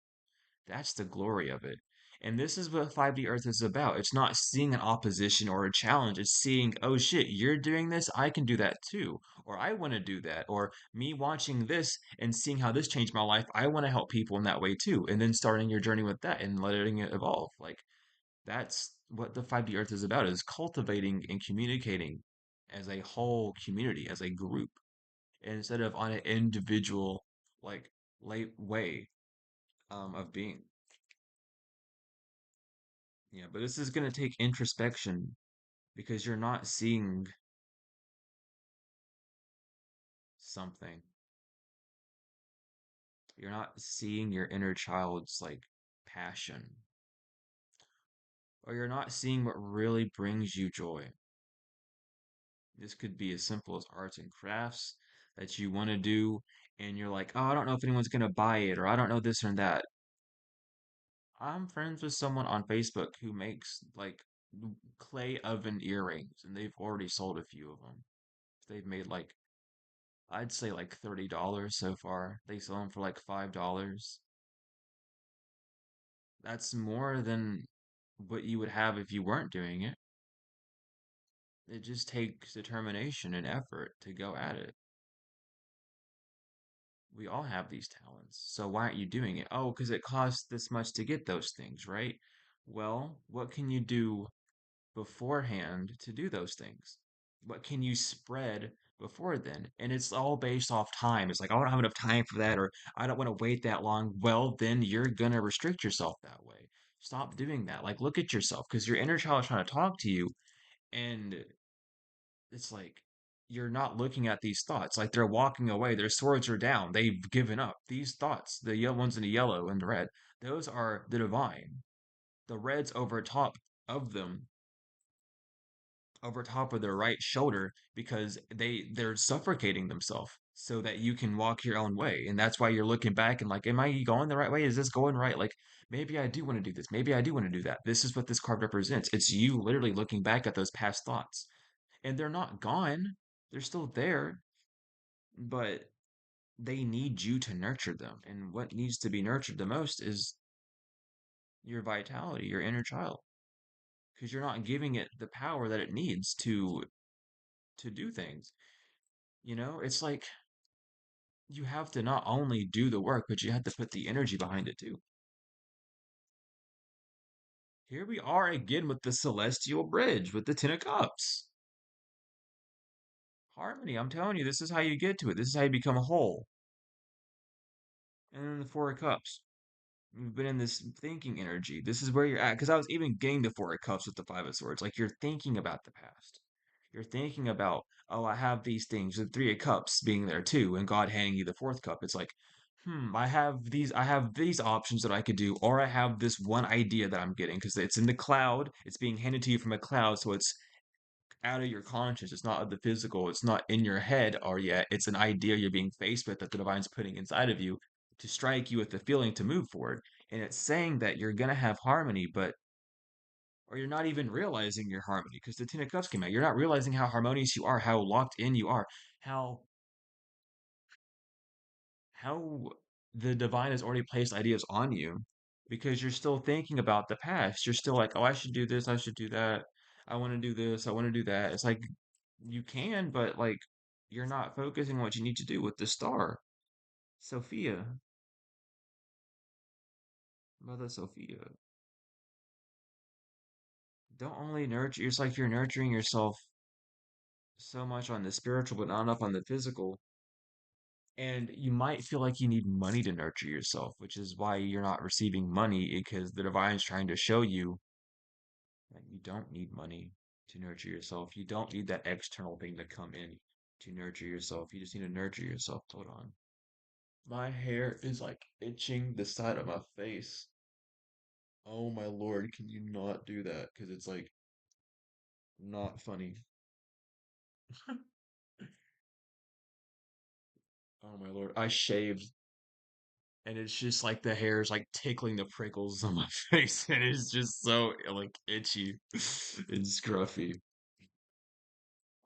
That's the glory of it. And this is what 5D Earth is about. It's not seeing an opposition or a challenge. It's seeing, oh shit, you're doing this, I can do that too. Or I want to do that. Or me watching this and seeing how this changed my life, I want to help people in that way too. And then starting your journey with that and letting it evolve. Like that's what the 5D Earth is about, is cultivating and communicating as a whole community, as a group, instead of on an individual like late way of being. Yeah, but this is going to take introspection because you're not seeing something. You're not seeing your inner child's like passion, or you're not seeing what really brings you joy. This could be as simple as arts and crafts that you want to do, and you're like, oh, I don't know if anyone's going to buy it, or I don't know this or that. I'm friends with someone on Facebook who makes like clay oven earrings, and they've already sold a few of them. They've made like I'd say like $30 so far. They sell them for like $5. That's more than what you would have if you weren't doing it. It just takes determination and effort to go at it. We all have these talents. So why aren't you doing it? Oh, because it costs this much to get those things, right? Well, what can you do beforehand to do those things? What can you spread before then? And it's all based off time. It's like, I don't have enough time for that, or I don't want to wait that long. Well, then you're going to restrict yourself that way. Stop doing that. Like, look at yourself because your inner child is trying to talk to you, and it's like, you're not looking at these thoughts. Like, they're walking away. Their swords are down. They've given up. These thoughts, the yellow ones in the yellow and the red, those are the divine. The red's over top of them, over top of their right shoulder, because they're suffocating themselves so that you can walk your own way. And that's why you're looking back and like, am I going the right way? Is this going right? Like maybe I do want to do this, maybe I do want to do that. This is what this card represents. It's you literally looking back at those past thoughts, and they're not gone, they're still there, but they need you to nurture them. And what needs to be nurtured the most is your vitality, your inner child, because you're not giving it the power that it needs to do things. You know, it's like you have to not only do the work, but you have to put the energy behind it too. Here we are again with the celestial bridge with the Ten of Cups. Harmony, I'm telling you, this is how you get to it. This is how you become a whole. And then the Four of Cups. You've been in this thinking energy. This is where you're at. Because I was even getting the Four of Cups with the Five of Swords. Like you're thinking about the past. You're thinking about, oh, I have these things. The Three of Cups being there too, and God handing you the fourth cup. It's like, I have these options that I could do, or I have this one idea that I'm getting because it's in the cloud. It's being handed to you from a cloud, so it's out of your conscious. It's not of the physical. It's not in your head or yet. It's an idea you're being faced with that the divine's putting inside of you to strike you with the feeling to move forward. And it's saying that you're gonna have harmony, but or you're not even realizing your harmony because the Ten of Cups came out. You're not realizing how harmonious you are, how locked in you are, how how the divine has already placed ideas on you because you're still thinking about the past. You're still like, oh, I should do this, I should do that. I want to do this, I want to do that. It's like you can, but like you're not focusing on what you need to do with the star. Sophia, Mother Sophia. Don't only nurture, it's like you're nurturing yourself so much on the spiritual, but not enough on the physical. And you might feel like you need money to nurture yourself, which is why you're not receiving money because the divine's trying to show you that you don't need money to nurture yourself. You don't need that external thing to come in to nurture yourself. You just need to nurture yourself. Hold on. My hair is like itching the side of my face. Oh my lord, can you not do that? Because it's like not funny. Oh my lord. I shaved and it's just like the hair is like tickling the prickles on my face and it's just so like itchy and scruffy.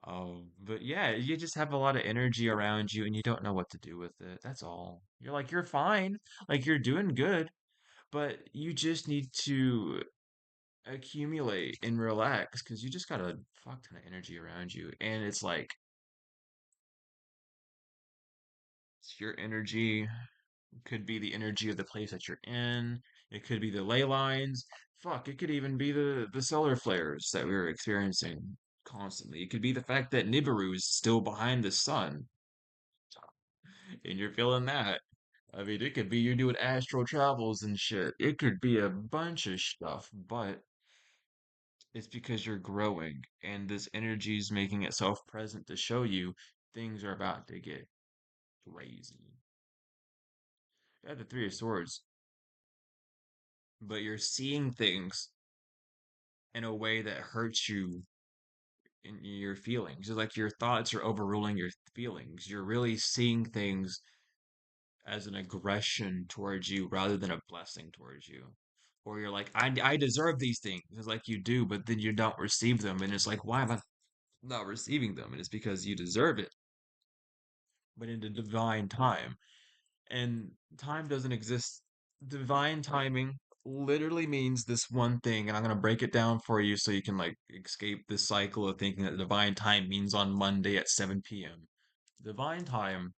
But yeah, you just have a lot of energy around you and you don't know what to do with it. That's all. You're like, you're fine. Like you're doing good, but you just need to accumulate and relax because you just got a fuck ton of energy around you. And it's like, it's your energy could be the energy of the place that you're in. It could be the ley lines. Fuck, it could even be the solar flares that we were experiencing constantly. It could be the fact that Nibiru is still behind the sun and you're feeling that. I mean, it could be you're doing astral travels and shit. It could be a bunch of stuff, but it's because you're growing and this energy is making itself present to show you things are about to get crazy. You have the Three of Swords, but you're seeing things in a way that hurts you in your feelings. It's like your thoughts are overruling your feelings. You're really seeing things as an aggression towards you rather than a blessing towards you. Or you're like, I deserve these things. It's like you do, but then you don't receive them. And it's like, why am I not receiving them? And it's because you deserve it, but in the divine time. And time doesn't exist. Divine timing literally means this one thing, and I'm gonna break it down for you so you can like escape this cycle of thinking that divine time means on Monday at 7 p.m. Divine time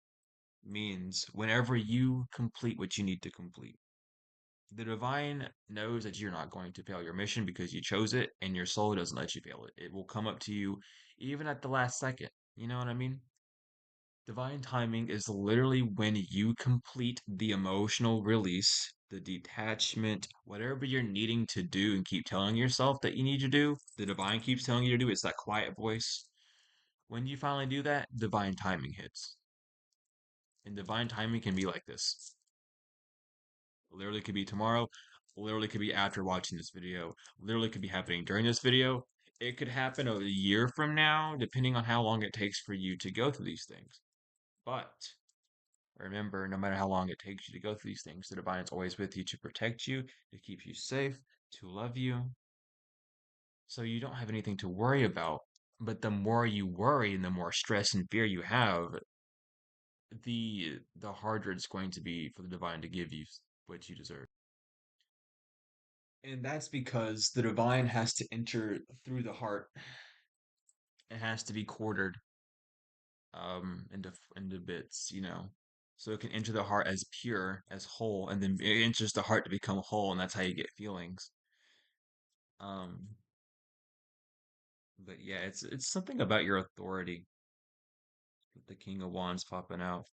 means whenever you complete what you need to complete. The divine knows that you're not going to fail your mission because you chose it, and your soul doesn't let you fail it. It will come up to you even at the last second. You know what I mean? Divine timing is literally when you complete the emotional release, the detachment, whatever you're needing to do and keep telling yourself that you need to do. The divine keeps telling you to do. It's that quiet voice. When you finally do that, divine timing hits. And divine timing can be like this. Literally could be tomorrow, literally could be after watching this video, literally could be happening during this video. It could happen a year from now, depending on how long it takes for you to go through these things. But remember, no matter how long it takes you to go through these things, the divine is always with you to protect you, to keep you safe, to love you. So you don't have anything to worry about. But the more you worry and the more stress and fear you have, the harder it's going to be for the divine to give you what you deserve. And that's because the divine has to enter through the heart. It has to be quartered into bits, you know. So it can enter the heart as pure, as whole, and then it enters the heart to become whole, and that's how you get feelings. Um, but yeah, it's something about your authority with the King of Wands popping out.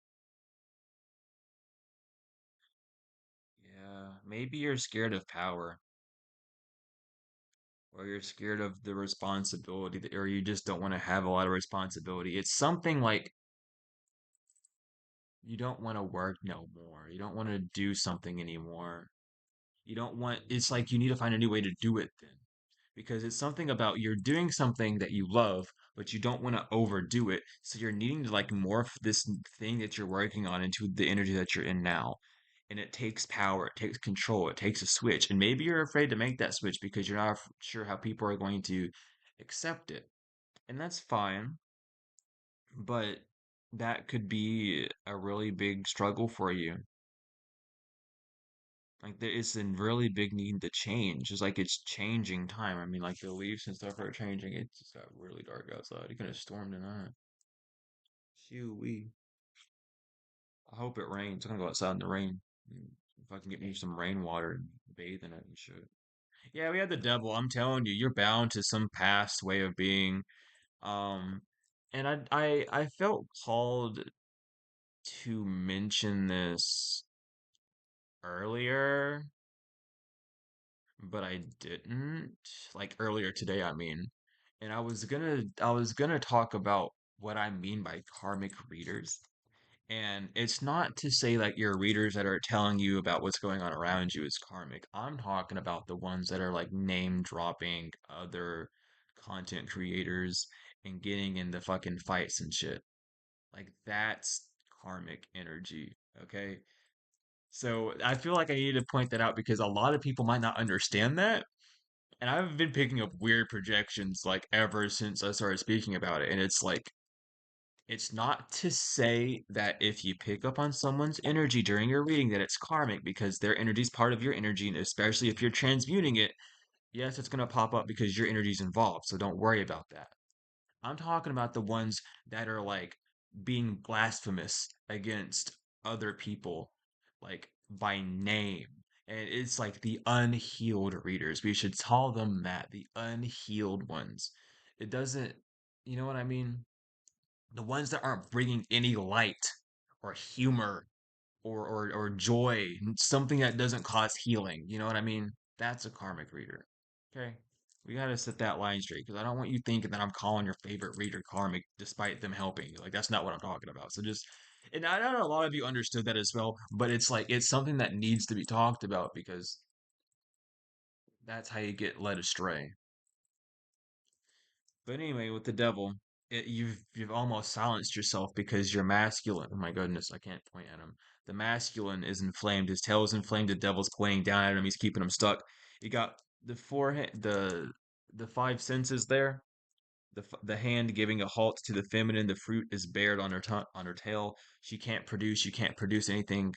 Yeah, maybe you're scared of power, or you're scared of the responsibility, or you just don't want to have a lot of responsibility. It's something like you don't want to work no more. You don't want to do something anymore. You don't want, it's like you need to find a new way to do it then. Because it's something about you're doing something that you love, but you don't want to overdo it. So you're needing to like morph this thing that you're working on into the energy that you're in now. And it takes power, it takes control, it takes a switch. And maybe you're afraid to make that switch because you're not sure how people are going to accept it. And that's fine, but that could be a really big struggle for you. Like there is a really big need to change. It's like it's changing time. I mean, like the leaves and stuff are changing. It just got really dark outside. It's gonna storm tonight. Shoo-wee. I hope it rains. I'm gonna go outside in the rain. If I can get me some rainwater and bathe in it and shit. Yeah, we had the devil. I'm telling you, you're bound to some past way of being. Um, and I felt called to mention this earlier, but I didn't. Like earlier today, I mean. And I was gonna talk about what I mean by karmic readers. And it's not to say like your readers that are telling you about what's going on around you is karmic. I'm talking about the ones that are like name dropping other content creators and getting into fucking fights and shit. Like that's karmic energy, okay? So I feel like I need to point that out because a lot of people might not understand that. And I've been picking up weird projections like ever since I started speaking about it. And it's like, it's not to say that if you pick up on someone's energy during your reading that it's karmic because their energy is part of your energy. And especially if you're transmuting it, yes, it's going to pop up because your energy is involved. So don't worry about that. I'm talking about the ones that are like being blasphemous against other people, like by name. And it's like the unhealed readers. We should call them that, the unhealed ones. It doesn't, you know what I mean? The ones that aren't bringing any light or humor or joy, something that doesn't cause healing. You know what I mean? That's a karmic reader. Okay. We gotta set that line straight because I don't want you thinking that I'm calling your favorite reader karmic despite them helping you. Like that's not what I'm talking about. So just and I know a lot of you understood that as well, but it's like it's something that needs to be talked about because that's how you get led astray. But anyway, with the devil, you've almost silenced yourself because you're masculine. Oh my goodness, I can't point at him. The masculine is inflamed. His tail is inflamed. The devil's pointing down at him. He's keeping him stuck. You got the forehead, the five senses there. The hand giving a halt to the feminine. The fruit is bared on her tongue, on her tail. She can't produce. You can't produce anything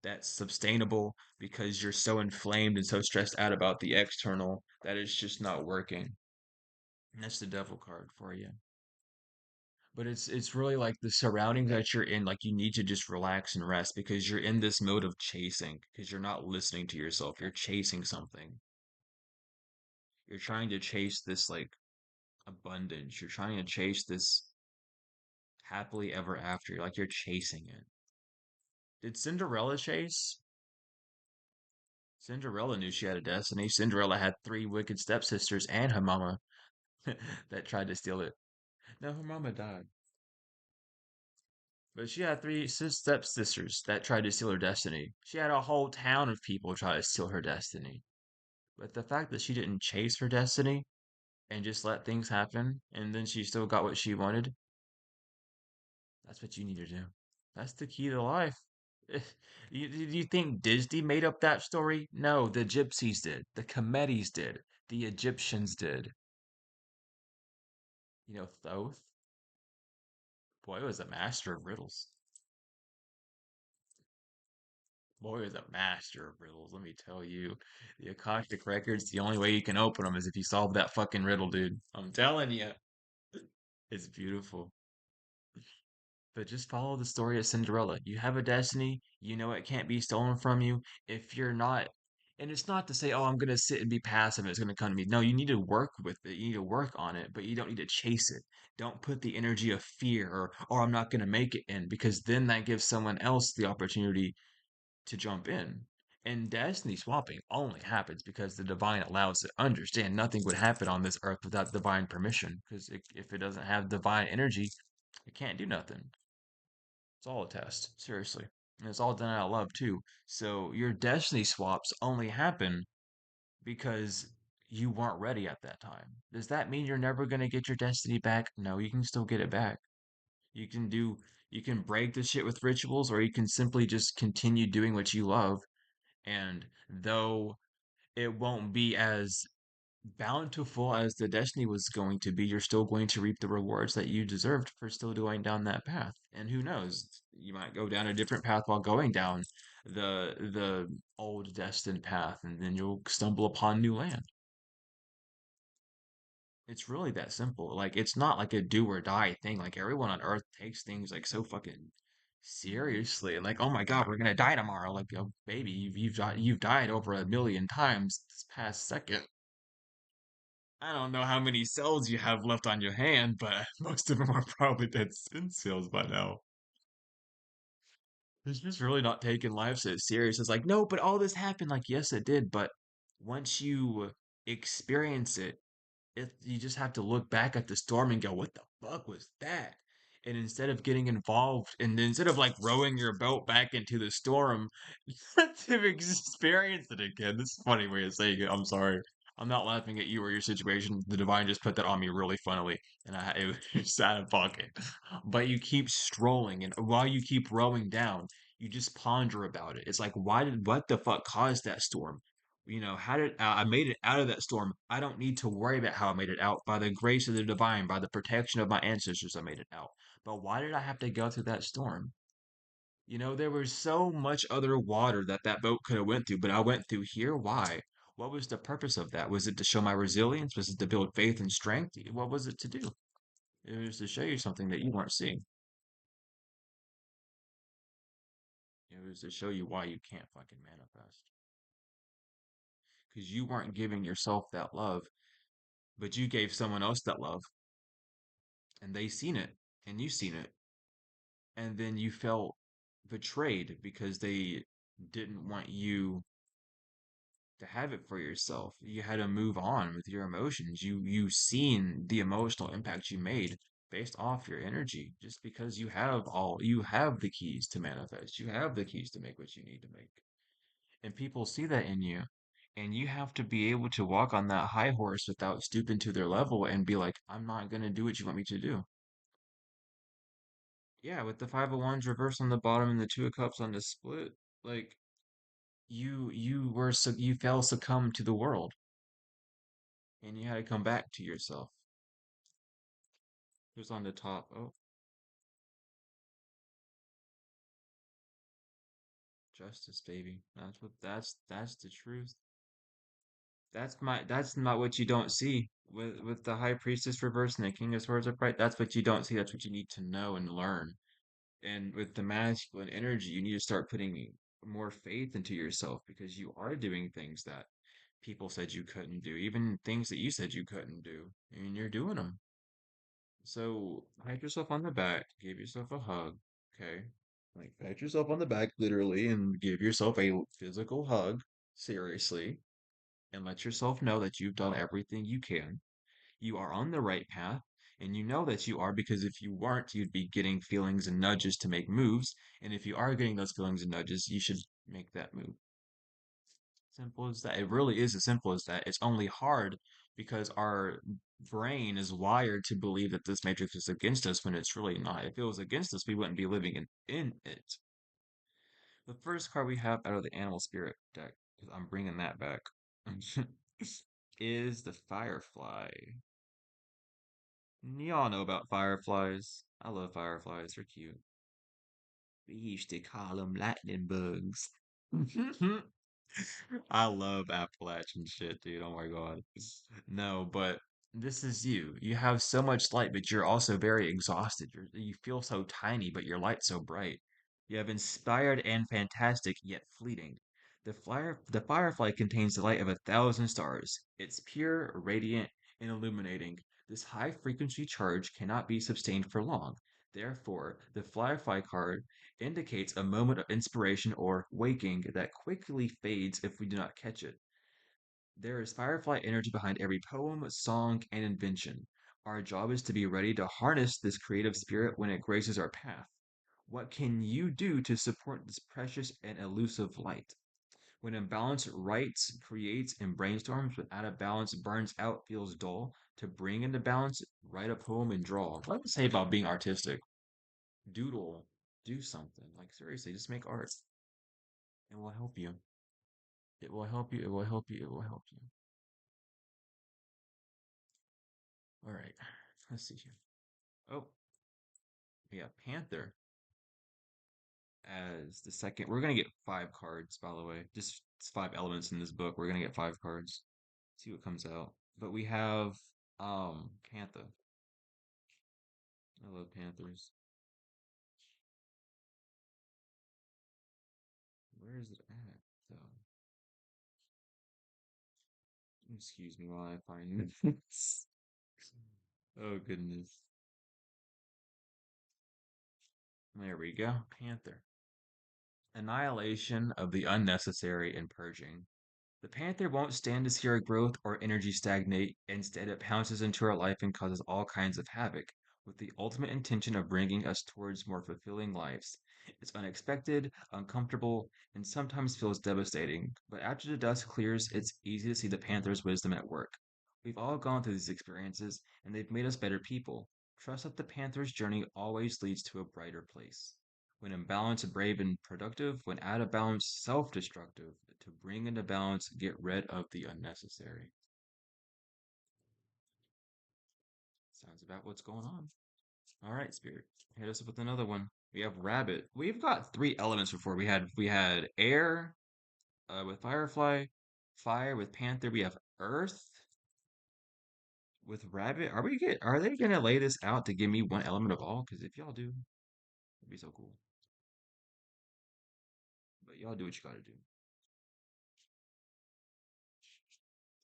that's sustainable because you're so inflamed and so stressed out about the external that it's just not working. And that's the devil card for you. But it's really like the surroundings that you're in, like you need to just relax and rest because you're in this mode of chasing, because you're not listening to yourself. You're chasing something. You're trying to chase this like abundance. You're trying to chase this happily ever after. Like you're chasing it. Did Cinderella chase? Cinderella knew she had a destiny. Cinderella had three wicked stepsisters and her mama that tried to steal it. No, her mama died. But she had three stepsisters that tried to steal her destiny. She had a whole town of people try to steal her destiny. But the fact that she didn't chase her destiny and just let things happen, and then she still got what she wanted, that's what you need to do. That's the key to life. You think Disney made up that story? No, the Gypsies did. The Comedies did. The Egyptians did. You know, Thoth? Boy was a master of riddles. Boy is a master of riddles, let me tell you. The Akashic Records, the only way you can open them is if you solve that fucking riddle, dude. I'm telling you. It's beautiful. But just follow the story of Cinderella. You have a destiny, you know it can't be stolen from you. If you're not, And it's not to say, oh, I'm gonna sit and be passive and it's gonna come to me. No, you need to work with it. You need to work on it, but you don't need to chase it. Don't put the energy of fear or I'm not gonna make it in, because then that gives someone else the opportunity to jump in. And destiny swapping only happens because the divine allows it. Understand, nothing would happen on this earth without divine permission. Because if it doesn't have divine energy, it can't do nothing. It's all a test, seriously. And it's all done out of love too. So your destiny swaps only happen because you weren't ready at that time. Does that mean you're never gonna get your destiny back? No, you can still get it back. You can do you can break the shit with rituals, or you can simply just continue doing what you love. And though it won't be as bountiful as the destiny was going to be, you're still going to reap the rewards that you deserved for still going down that path. And who knows, you might go down a different path while going down the old destined path, and then you'll stumble upon new land. It's really that simple. Like it's not like a do or die thing. Like everyone on Earth takes things like so fucking seriously, and like, oh my God, we're gonna die tomorrow. Like, oh, baby, you've died over 1 million times this past second. I don't know how many cells you have left on your hand, but most of them are probably dead skin cells by now. It's just really not taking life so serious. It's like, no, but all this happened. Like, yes, it did, but once you experience it, you just have to look back at the storm and go, what the fuck was that? And instead of getting involved, and instead of like rowing your boat back into the storm to experience it again. This is a funny way of saying it. I'm sorry. I'm not laughing at you or your situation. The divine just put that on me really funnily, and it was out of pocket. But you keep strolling, and while you keep rowing down, you just ponder about it. It's like, what the fuck caused that storm? How did I made it out of that storm? I don't need to worry about how I made it out. By the grace of the divine, by the protection of my ancestors, I made it out. But why did I have to go through that storm? There was so much other water that boat could have went through, but I went through here. Why? What was the purpose of that? Was it to show my resilience? Was it to build faith and strength? What was it to do? It was to show you something that you weren't seeing. It was to show you why you can't fucking manifest. Because you weren't giving yourself that love, but you gave someone else that love, and they seen it, and you seen it, and then you felt betrayed because they didn't want you to have it for yourself. You had to move on with your emotions. You seen the emotional impact you made based off your energy. Just because you have the keys to manifest. You have the keys to make what you need to make. And people see that in you. And you have to be able to walk on that high horse without stooping to their level and be like, I'm not gonna do what you want me to do. Yeah, with the five of wands reversed on the bottom and the two of cups on the split, like you fell succumb to the world, and you had to come back to yourself. Who's on the top? Oh, justice, baby. That's the truth. That's not what you don't see. With the high priestess reversed and the king of swords upright, that's what you don't see. That's what you need to know and learn. And with the masculine energy, you need to start putting more faith into yourself, because you are doing things that people said you couldn't do, even things that you said you couldn't do, and you're doing them. So pat yourself on the back, give yourself a hug, okay? Like pat yourself on the back literally and give yourself a physical hug, seriously, and let yourself know that you've done everything you can. You are on the right path, and you know that you are, because if you weren't, you'd be getting feelings and nudges to make moves. And if you are getting those feelings and nudges, you should make that move. Simple as that. It really is as simple as that. It's only hard because our brain is wired to believe that this matrix is against us when it's really not. If it was against us, we wouldn't be living in it. The first card we have out of the animal spirit deck, because I'm bringing that back, is the Firefly. Y'all know about fireflies. I love fireflies. They're cute. We used to call them lightning bugs. I love Appalachian shit, dude. Oh my God. No, but this is you. You have so much light, but you're also very exhausted. You feel so tiny, but your light's so bright. You have inspired and fantastic, yet fleeting. The firefly contains the light of 1,000 stars. It's pure, radiant, and illuminating. This high frequency charge cannot be sustained for long. Therefore, the firefly card indicates a moment of inspiration or waking that quickly fades if we do not catch it. There is firefly energy behind every poem, song, and invention. Our job is to be ready to harness this creative spirit when it graces our path. What can you do to support this precious and elusive light? When in balance, writes, creates, and brainstorms, when out of balance, burns out, feels dull. To bring into balance, write a poem and draw. What does it say about being artistic? Doodle, do something. Like, seriously, just make art. It will help you. It will help you. It will help you. It will help you. All right, let's see here. Oh, we have Panther as the second. We're gonna get 5 cards, by the way. Just it's 5 elements in this book. We're gonna get 5 cards. See what comes out. But we have Panther. I love Panthers. Where is it at though? Excuse me while I find this. Oh goodness. There we go. Panther. Annihilation of the unnecessary and purging. The panther won't stand to see our growth or energy stagnate. Instead, it pounces into our life and causes all kinds of havoc, with the ultimate intention of bringing us towards more fulfilling lives. It's unexpected, uncomfortable, and sometimes feels devastating, but after the dust clears, it's easy to see the panther's wisdom at work. We've all gone through these experiences, and they've made us better people. Trust that the panther's journey always leads to a brighter place. When in balance, brave and productive. When out of balance, self destructive. To bring into balance, get rid of the unnecessary. Sounds about what's going on. All right, Spirit. Hit us up with another one. We have Rabbit. We've got 3 elements before. We had air with Firefly, fire with Panther. We have earth with Rabbit. Are they gonna lay this out to give me one element of all? Because if y'all do, it'd be so cool. But y'all do what you gotta do.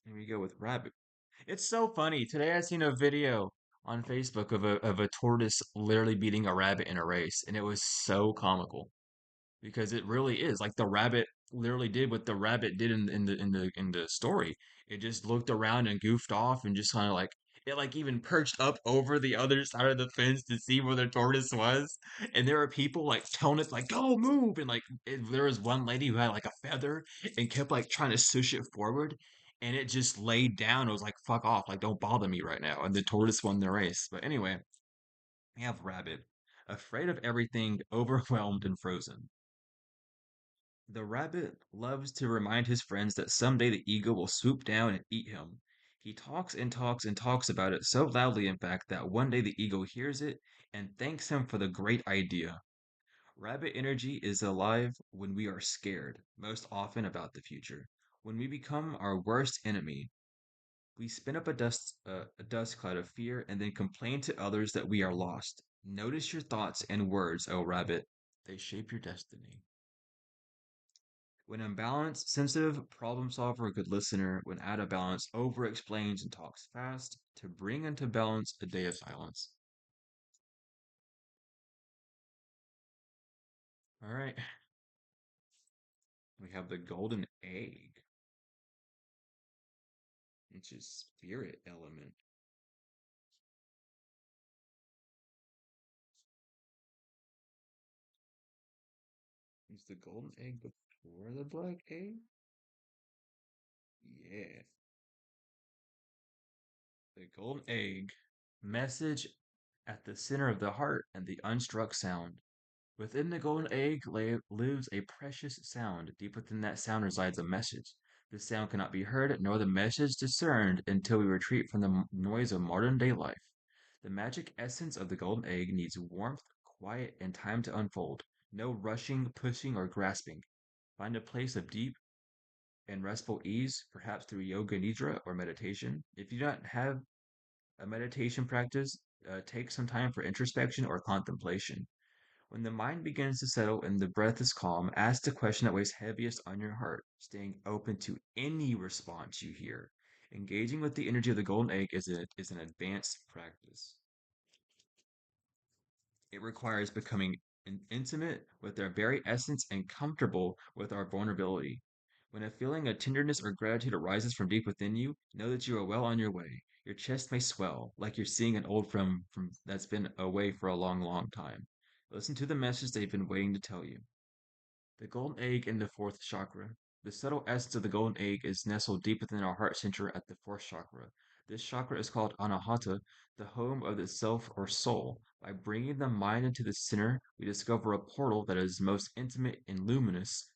Here we go with Rabbit. It's so funny. Today I seen a video on Facebook of a tortoise literally beating a rabbit in a race, and it was so comical because it really is like the rabbit literally did what the rabbit did in the story. It just looked around and goofed off and just kind of like it like even perched up over the other side of the fence to see where the tortoise was. And there were people like telling it like go move and like there was one lady who had like a feather and kept like trying to swoosh it forward. And it just laid down. It was like, fuck off. Like, don't bother me right now. And the tortoise won the race. But anyway, we have Rabbit, afraid of everything, overwhelmed and frozen. The rabbit loves to remind his friends that someday the eagle will swoop down and eat him. He talks and talks and talks about it so loudly, in fact, that one day the eagle hears it and thanks him for the great idea. Rabbit energy is alive when we are scared, most often about the future. When we become our worst enemy, we spin up a dust cloud of fear and then complain to others that we are lost. Notice your thoughts and words, O rabbit. They shape your destiny. When unbalanced, sensitive, problem solver, good listener. When out of balance, over explains and talks fast. To bring into balance, a day of silence. All right. We have the golden egg, which is spirit element. Is the golden egg before the black egg? Yeah. The golden egg. Message at the center of the heart and the unstruck sound. Within the golden egg lives a precious sound. Deep within that sound resides a message. The sound cannot be heard, nor the message discerned, until we retreat from the noise of modern day life. The magic essence of the golden egg needs warmth, quiet, and time to unfold. No rushing, pushing, or grasping. Find a place of deep and restful ease, perhaps through yoga nidra or meditation. If you don't have a meditation practice, take some time for introspection or contemplation. When the mind begins to settle and the breath is calm, ask the question that weighs heaviest on your heart, staying open to any response you hear. Engaging with the energy of the golden egg is an advanced practice. It requires becoming intimate with our very essence and comfortable with our vulnerability. When a feeling of tenderness or gratitude arises from deep within you, know that you are well on your way. Your chest may swell, like you're seeing an old friend from that's been away for a long, long time. Listen to the message they've been waiting to tell you. The golden egg in the fourth chakra. The subtle essence of the golden egg is nestled deep within our heart center at the fourth chakra. This chakra is called Anahata, the home of the self or soul. By bringing the mind into the center, we discover a portal that is most intimate and luminous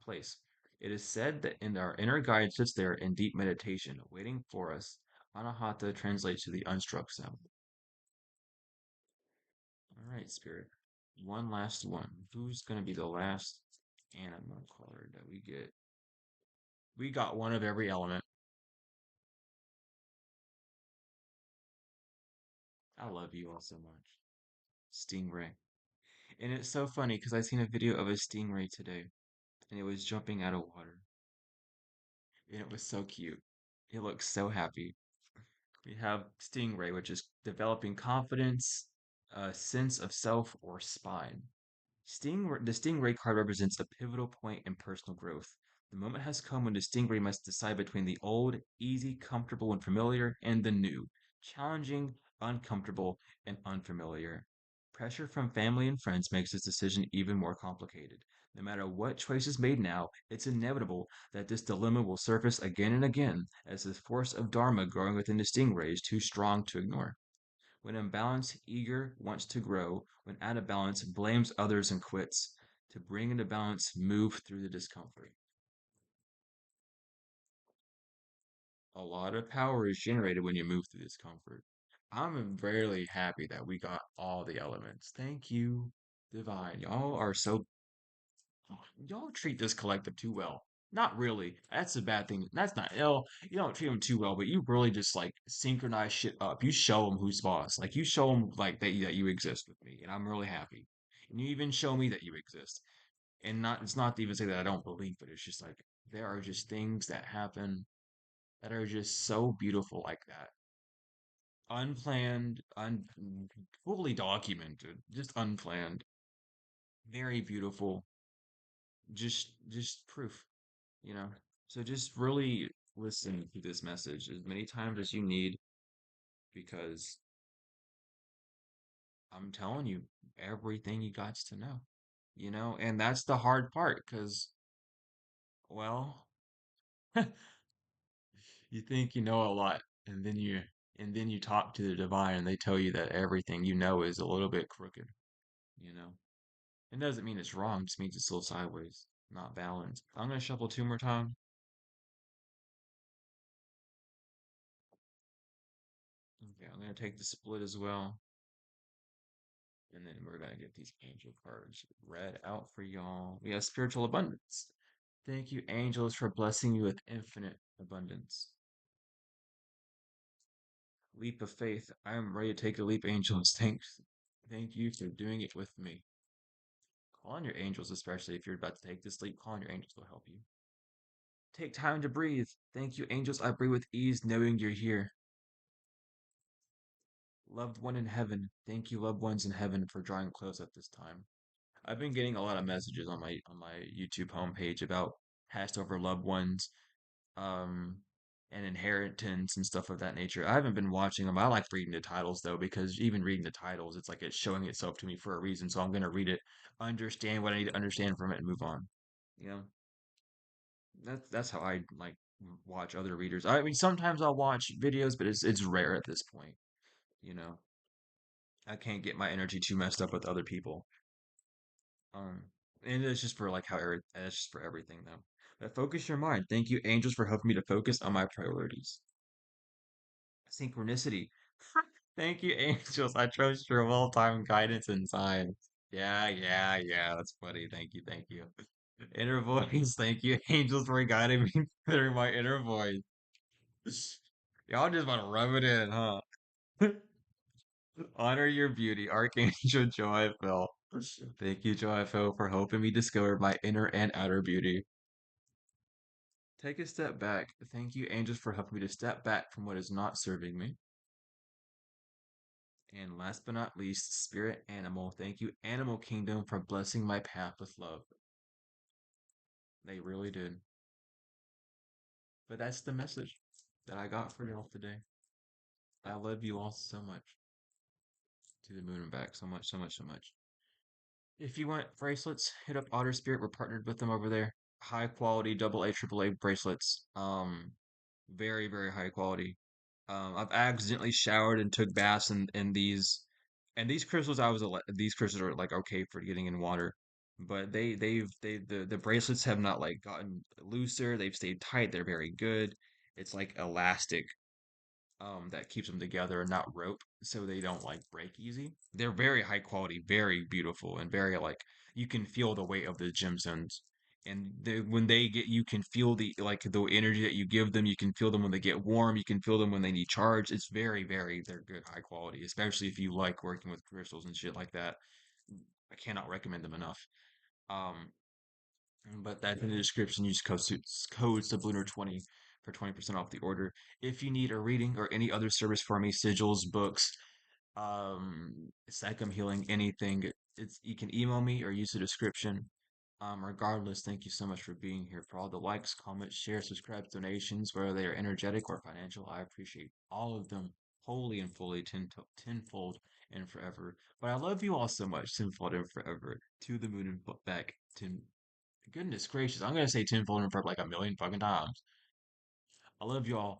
place. It is said that our inner guide sits there in deep meditation, waiting for us. Anahata translates to the unstruck self. All right, Spirit. One last one. Who's going to be the last animal card that we get? We got one of every element. I love you all so much. Stingray. And it's so funny because I seen a video of a stingray today and it was jumping out of water. And it was so cute. It looks so happy. We have Stingray, which is developing confidence, a sense of self, or spine. The Stingray card represents a pivotal point in personal growth. The moment has come when the Stingray must decide between the old, easy, comfortable, and familiar, and the new, challenging, uncomfortable, and unfamiliar. Pressure from family and friends makes this decision even more complicated. No matter what choice is made now, it's inevitable that this dilemma will surface again and again as the force of Dharma growing within the Stingray is too strong to ignore. When imbalanced, eager, wants to grow. When out of balance, blames others and quits. To bring into balance, move through the discomfort. A lot of power is generated when you move through discomfort. I'm very happy that we got all the elements. Thank you, Divine. Y'all treat this collective too well. Not really. That's a bad thing. That's not ill. You don't treat them too well, but you really just like synchronize shit up. You show them who's boss. Like you show them like that you exist with me, and I'm really happy. And you even show me that you exist. And not it's not to even say that I don't believe, but it's just like there are just things that happen that are just so beautiful like that. Unplanned, fully documented, just unplanned. Very beautiful. Just proof. You know. So just really listen to this message as many times as you need because I'm telling you everything you got to know. And that's the hard part because, well, you think you know a lot and then you talk to the divine and they tell you that everything you know is a little bit crooked, you know. It doesn't mean it's wrong, it just means it's still sideways, not balanced. I'm gonna shuffle two more times. Okay, I'm gonna take the split as well. And then we're gonna get these angel cards read out for y'all. We have spiritual abundance. Thank you, angels, for blessing you with infinite abundance. Leap of faith. I am ready to take a leap, angels. Thanks. Thank you for doing it with me. Call on your angels, especially if you're about to take this leap. Call on your angels, they'll help you. Take time to breathe. Thank you, angels. I breathe with ease, knowing you're here. Loved one in heaven. Thank you, loved ones in heaven, for drawing close at this time. I've been getting a lot of messages on my YouTube homepage about passed over loved ones, um, and inheritance and stuff of that nature. I haven't been watching them. I like reading the titles though, because even reading the titles, it's like it's showing itself to me for a reason. So I'm gonna read it, understand what I need to understand from it, and move on. You know, that's how I like watch other readers. I mean, sometimes I'll watch videos, but it's rare at this point. You know, I can't get my energy too messed up with other people. Um, and it's just for like it's just for everything though. But focus your mind. Thank you, angels, for helping me to focus on my priorities. Synchronicity. Thank you, angels. I trust your well-timed guidance and signs. Yeah, yeah, yeah. That's funny. Thank you, thank you. Inner voice. Thank you, angels, for guiding me through my inner voice. Y'all just want to rub it in, huh? Honor your beauty, Archangel Joyful. Thank you, Joyful, for helping me discover my inner and outer beauty. Take a step back. Thank you, angels, for helping me to step back from what is not serving me. And last but not least, Spirit Animal. Thank you, Animal Kingdom, for blessing my path with love. They really did. But that's the message that I got for y'all today. I love you all so much. To the moon and back. So much, so much, so much. If you want bracelets, hit up Otter Spirit. We're partnered with them over there. High quality double A, triple A bracelets. Very, very high quality. I've accidentally showered and took baths in these, and these crystals. These crystals are like okay for getting in water, but the bracelets have not like gotten looser. They've stayed tight. They're very good. It's like elastic that keeps them together and not rope so they don't like break easy. They're very high quality, very beautiful, and very like you can feel the weight of the gemstones. And when they get, you can feel the energy that you give them. You can feel them when they get warm. You can feel them when they need charge. It's very, very, they're good, high quality, especially if you like working with crystals and shit like that. I cannot recommend them enough. Um, but that's in the description. Use code Subliminal20 for 20% off the order. If you need a reading or any other service for me, sigils, books, psychum healing, anything, it's you can email me or use the description. Regardless, thank you so much for being here. For all the likes, comments, shares, subscribes, donations, whether they are energetic or financial, I appreciate all of them wholly and fully, tenfold and forever. But I love you all so much, tenfold and forever. To the moon and back. Goodness gracious, I'm gonna say tenfold and forever like a million fucking times. I love y'all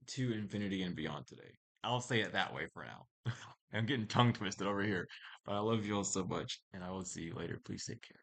to infinity and beyond today. I'll say it that way for now. I'm getting tongue twisted over here, but I love you all so much, and I will see you later. Please take care.